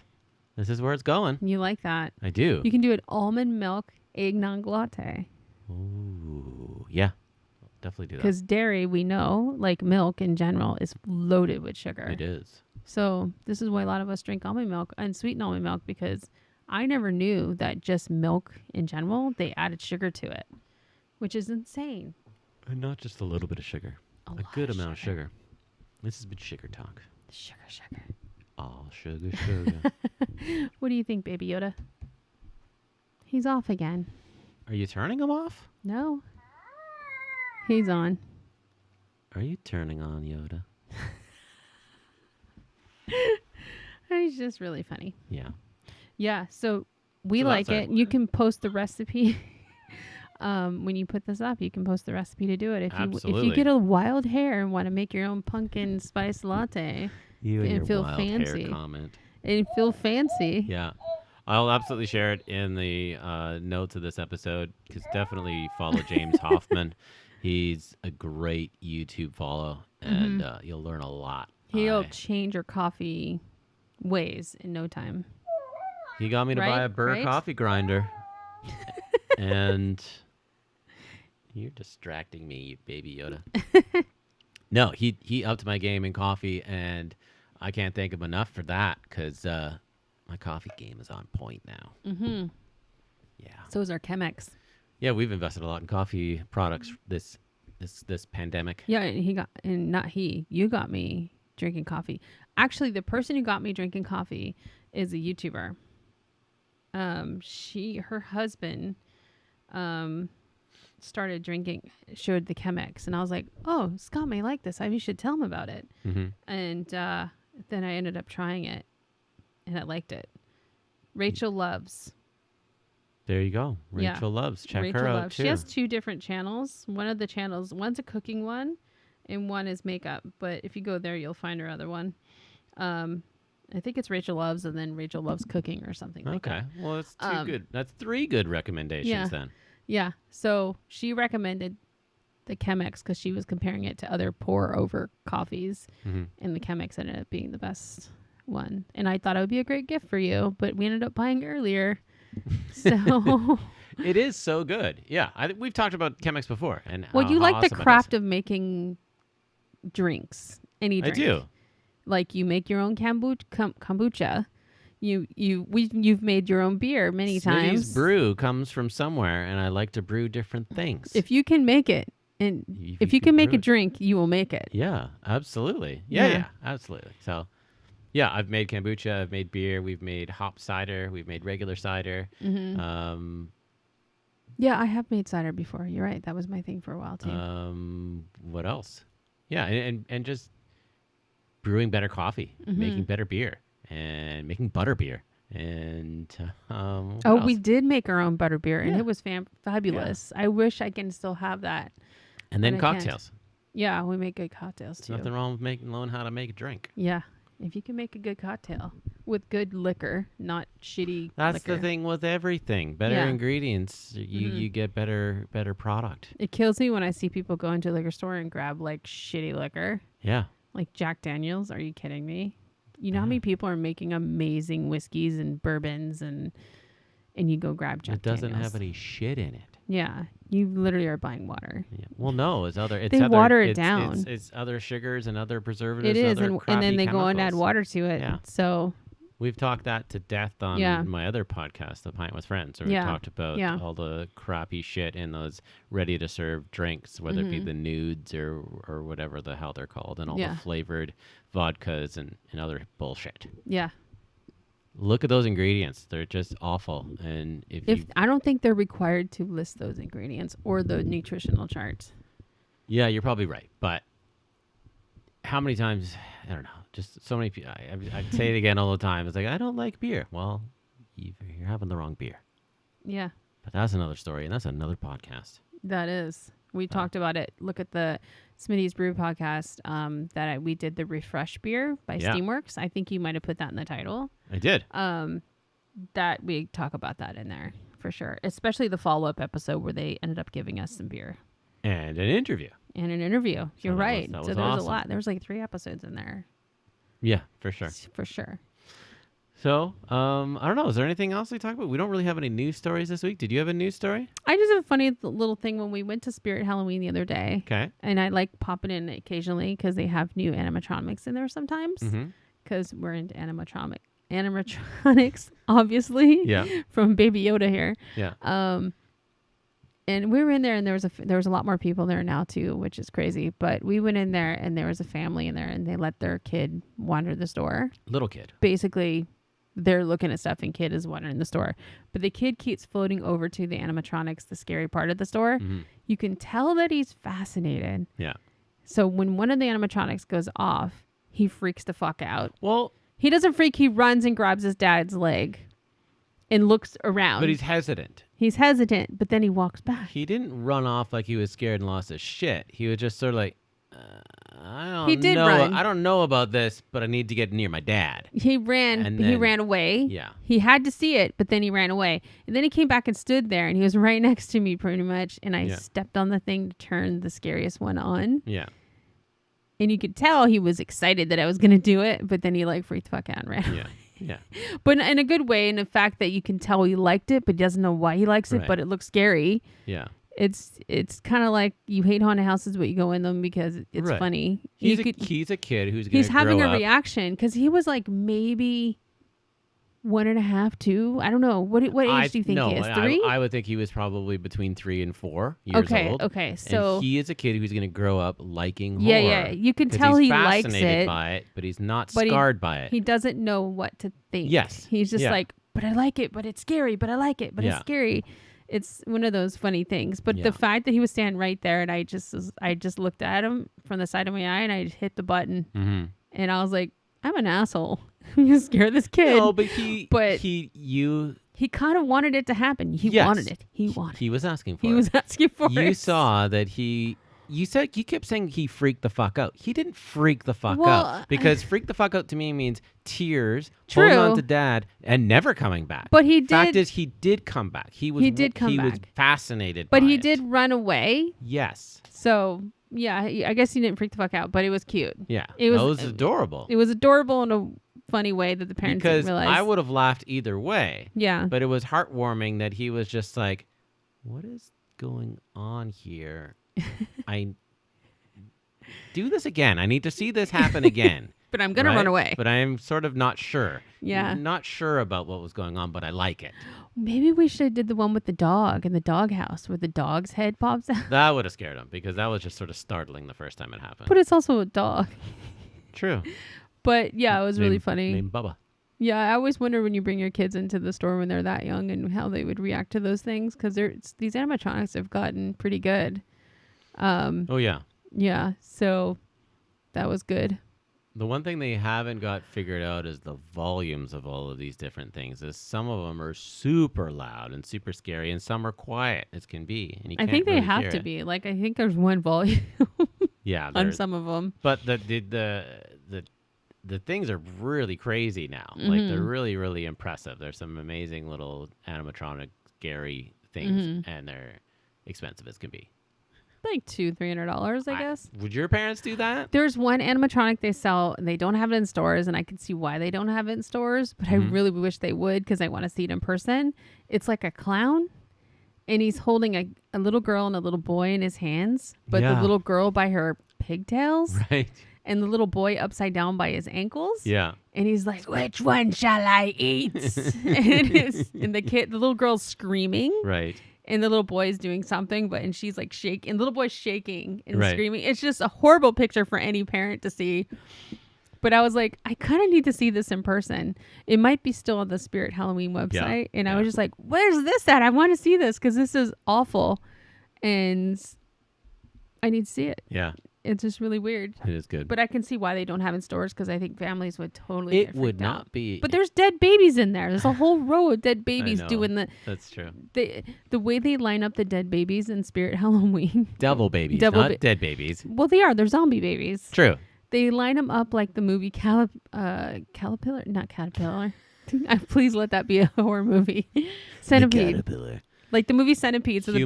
This is where it's going. You like that. I do. You can do an almond milk eggnog latte. Ooh, yeah. I'll definitely do that. Because dairy, we know, like milk in general, is loaded with sugar. It is. So this is why a lot of us drink almond milk and sweetened almond milk, because I never knew that just milk in general, they added sugar to it, which is insane. And not just a little bit of sugar. A good amount of sugar. This has been Sugar Talk. Sugar. All sugar. What do you think, Baby Yoda? He's off again. Are you turning him off? No. He's on. Are you turning on, Yoda? He's just really funny. Yeah. Yeah, so we like it. You can post the recipe. When you put this up, you can post the recipe to do it. If you get a wild hair and want to make your own pumpkin spice latte and feel wild fancy, hair comment. And feel fancy. Yeah. I'll absolutely share it in the notes of this episode, because definitely follow James Hoffman. He's a great YouTube follow, and you'll learn a lot. He'll change your coffee ways in no time. He got me to buy a Burr coffee grinder. And you're distracting me, you Baby Yoda. No, he upped my game in coffee, and I can't thank him enough for that, because my coffee game is on point now. Yeah. So is our Chemex. Yeah, we've invested a lot in coffee products this pandemic. Yeah, you got me drinking coffee. Actually, the person who got me drinking coffee is a YouTuber. Her husband showed the Chemex, and I was like, oh, Scott may like this. You should tell him about it. And then I ended up trying it, and I liked it. Rachel Loves. There you go. Rachel Loves. Check her out too. She has 2 different channels. One of the channels, one's a cooking one, and one is makeup. But if you go there, you'll find her other one. I think it's Rachel Loves, and then Rachel Loves Cooking or something like that. Okay. Well, that's 2 good. That's 3 good recommendations then. Yeah. So she recommended the Chemex because she was comparing it to other pour-over coffees, and the Chemex ended up being the best one. And I thought it would be a great gift for you, but we ended up buying earlier. So it is so good. Yeah. We've talked about Chemex before. And well, you like awesome the craft of making drinks. Any drink. I do. Like you make your own kombucha. You've made your own beer many times. SmittysBrew comes from somewhere, and I like to brew different things. If you can make it, and if you can make a drink, you will make it. Yeah, absolutely. Yeah, absolutely. So, yeah, I've made kombucha. I've made beer. We've made hop cider. We've made regular cider. Yeah, I have made cider before. You're right. That was my thing for a while too. What else? Yeah, and just brewing better coffee, making better beer, and making butter beer. And we did make our own butter beer, and it was fabulous. Yeah. I wish I can still have that. And then cocktails. Yeah, we make good cocktails too. Nothing wrong with knowing how to make a drink. Yeah. If you can make a good cocktail with good liquor, not shitty That's liquor. the thing with everything. Better ingredients, you get better product. It kills me when I see people go into a liquor store and grab like shitty liquor. Yeah. Like Jack Daniels. Are you kidding me? You know how many people are making amazing whiskeys and bourbons and you go grab Jack Daniels. It doesn't have any shit in it. Yeah. You literally are buying water. Yeah. Well, no, they water it down. It's other sugars and other preservatives. It is, and then they chemicals. go and add water to it. Yeah. So we've talked that to death on my other podcast, The Pint with Friends, where we talked about all the crappy shit in those ready-to-serve drinks, whether it be the nudes or whatever the hell they're called, and all the flavored vodkas and other bullshit. Yeah. Look at those ingredients. They're just awful. And if I don't think they're required to list those ingredients or the nutritional charts. Yeah, you're probably right. But how many times, I don't know, just so many people, I say it again all the time. It's like, I don't like beer. Well, you're having the wrong beer. Yeah. But that's another story, and that's another podcast. That is. We talked about it. Look at the SmittysBrew podcast we did the Refresh beer by Steamworks. I think you might have put that in the title. I did. That we talk about that in there for sure, especially the follow-up episode where they ended up giving us some beer. And an interview. You're right. That was so there was awesome. a lot. There was like 3 episodes in there. Yeah, for sure. For sure. So, I don't know. Is there anything else we talk about? We don't really have any news stories this week. Did you have a news story? I just have a funny little thing when we went to Spirit Halloween the other day. Okay. And I like popping in occasionally because they have new animatronics in there sometimes. Because we're into animatronics, obviously. Yeah. From Baby Yoda here. Yeah. And we were in there, and there was a lot more people there now too, which is crazy. But we went in there, and there was a family in there, and they let their kid wander the store. Little kid. Basically, they're looking at stuff, and kid is wandering the store. But the kid keeps floating over to the animatronics, the scary part of the store. You can tell that he's fascinated. Yeah. So when one of the animatronics goes off, he freaks the fuck out. Well, he doesn't freak. He runs and grabs his dad's leg and looks around. But he's hesitant. He's hesitant, but then he walks back. He didn't run off like he was scared and lost his shit. He was just sort of like, I don't know about this, but I need to get near my dad. He ran. He ran away. Yeah. He had to see it, but then he ran away. And then he came back and stood there, and he was right next to me pretty much. And I stepped on the thing to turn the scariest one on. Yeah. And you could tell he was excited that I was going to do it, but then he like freaked the fuck out and ran away. Yeah. But in a good way, in the fact that you can tell he liked it, but doesn't know why he likes it, but it looks scary. Yeah. It's kind of like you hate haunted houses, but you go in them because it's funny. He's a kid who's going to having a reaction because he was like maybe 1.5, 2. I don't know. What age do you think he is? 3? I would think he was probably between 3 and 4 years old. Okay. So and he is a kid who's going to grow up liking horror. Yeah. You can tell he likes it. He's fascinated by it, but he's not scarred by it. He doesn't know what to think. Yes. He's just like, but I like it, but it's scary, but I like it, but it's scary. It's one of those funny things. But the fact that he was standing right there and I just looked at him from the side of my eye and I hit the button and I was like, I'm an asshole. You scare this kid. No, but he kind of wanted it to happen. He wanted it. He was asking for it. He was asking for it. You saw that you kept saying he freaked the fuck out. He didn't freak the fuck out because freak the fuck out to me means tears, holding on to dad, and never coming back. But he did. Fact is, he did come back. He was fascinated. But by he it. did run away. Yes. So yeah, I guess he didn't freak the fuck out, but it was cute. Yeah, it was adorable. It was adorable in a funny way that the parents didn't realize. I would have laughed either way. Yeah. But it was heartwarming that he was just like, what is going on here? I do this again. I need to see this happen again. But I'm going to run away. But I'm sort of not sure. Yeah. Not sure about what was going on, but I like it. Maybe we should have did the one with the dog in the doghouse where the dog's head pops out. That would have scared him because that was just sort of startling the first time it happened. But it's also a dog. True. But yeah, it was really funny. Named Bubba. Yeah, I always wonder when you bring your kids into the store when they're that young and how they would react to those things because these animatronics have gotten pretty good. Oh, yeah. Yeah, so that was good. The one thing they haven't got figured out is the volumes of all of these different things. Is some of them are super loud and super scary, and some are quiet as can be. And I think they have to be. Like, I think there's one volume. Yeah, on some of them. But the things are really crazy now. Like, they're really, really impressive. There's some amazing little animatronic scary things, and they're expensive as can be. Like $200-$300, I guess. Would your parents do that? There's one animatronic they sell, and they don't have it in stores, and I can see why they don't have it in stores, but I really wish they would because I want to see it in person. It's like a clown, and he's holding a little girl and a little boy in his hands, but the little girl by her pigtails. Right. And the little boy upside down by his ankles. Yeah. And he's like, which one shall I eat? and the little girl's screaming. Right. And the little boy is doing something, and she's like shaking. And the little boy's shaking and screaming. It's just a horrible picture for any parent to see. But I was like, I kind of need to see this in person. It might be still on the Spirit Halloween website. And I was just like, where's this at? I want to see this because this is awful. And I need to see it. Yeah. It's just really weird. It is good. But I can see why they don't have it in stores because I think families would totally get freaked out. Be. But there's dead babies in there. There's a whole row of dead babies doing the... That's true. The way they line up the dead babies in Spirit Halloween. Devil babies, not dead babies. Well, they are. They're zombie babies. True. They line them up like the movie Caterpillar. Not Caterpillar. Please let that be a horror movie. Centipede. The Caterpillar. Like the movie Centipede, so the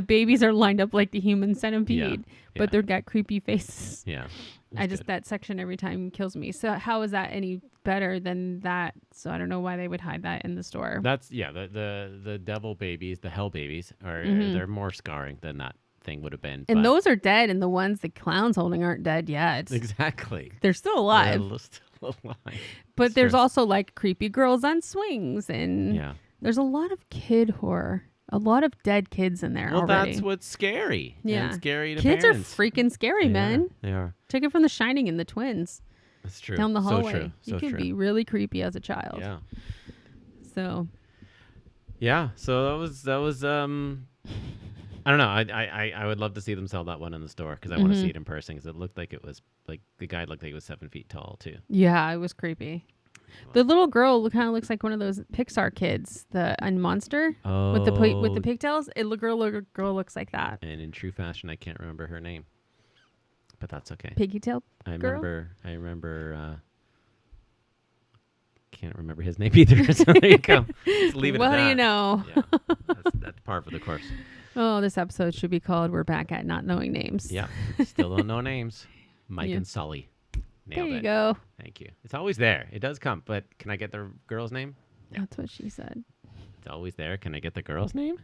babies are lined up like the human centipede, but they've got creepy faces. Yeah, that section every time kills me. So how is that any better than that? So I don't know why they would hide that in the store. That's the devil babies, the hell babies are they're more scarring than that thing would have been. And those are dead, and the ones the clown's holding aren't dead yet. Exactly, they're still alive. They're still alive. But there's also like creepy girls on swings, and there's a lot of kid horror. A lot of dead kids in there already. That's what's scary. Yeah. And scary to kids parents. Are freaking scary, man. They are. Take it from The Shining and the twins. That's true. Down the hallway. So true. You could be really creepy as a child. Yeah. So. Yeah. So that was I don't know. I would love to see them sell that one in the store because I want to see it in person because it looked like it was like the guy looked like he was 7 feet tall too. Yeah, it was creepy. The little girl kind of looks like one of those Pixar kids, the Monster with the pigtails. The girl looks like that. And in true fashion, I can't remember her name, but that's okay. Piggytail girl? I remember. Can't remember his name either. So there you go. Let's leave it at that. What do you know? Yeah, that's par for the course. Oh, this episode should be called "We're Back at Not Knowing Names." Yeah, still don't know names. Mike and Sully. Nailed there you go. Thank you. It's always there. It does come, but can I get the girl's name? That's what she said. It's always there. Can I get the girl's name?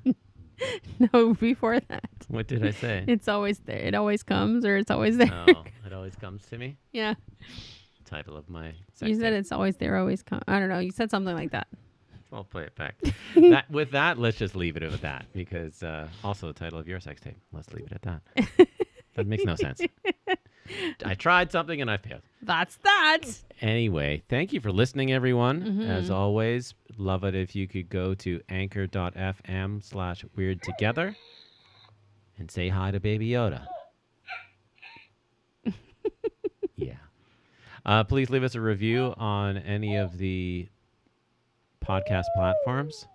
No, before that. What did I say? It's always there. It always comes, or it's always there. Oh, it always comes to me? Yeah. Title of my You said it's always there, always come. I don't know. You said something like that. I'll play it back. With that, let's just leave it at that because also the title of your sex tape. Let's leave it at that. That makes no sense. I tried something and I failed. That's that. Anyway, thank you for listening, everyone. As always, love it if you could go to anchor.fm/weirdtogether and say hi to Baby Yoda. Yeah. Please leave us a review on any of the podcast platforms.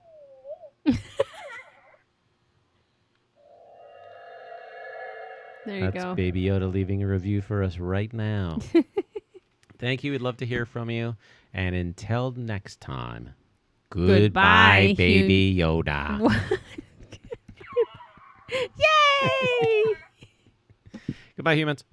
There you go. That's Baby Yoda leaving a review for us right now. Thank you. We'd love to hear from you. And until next time, goodbye Baby Yoda. Yay! Goodbye, humans.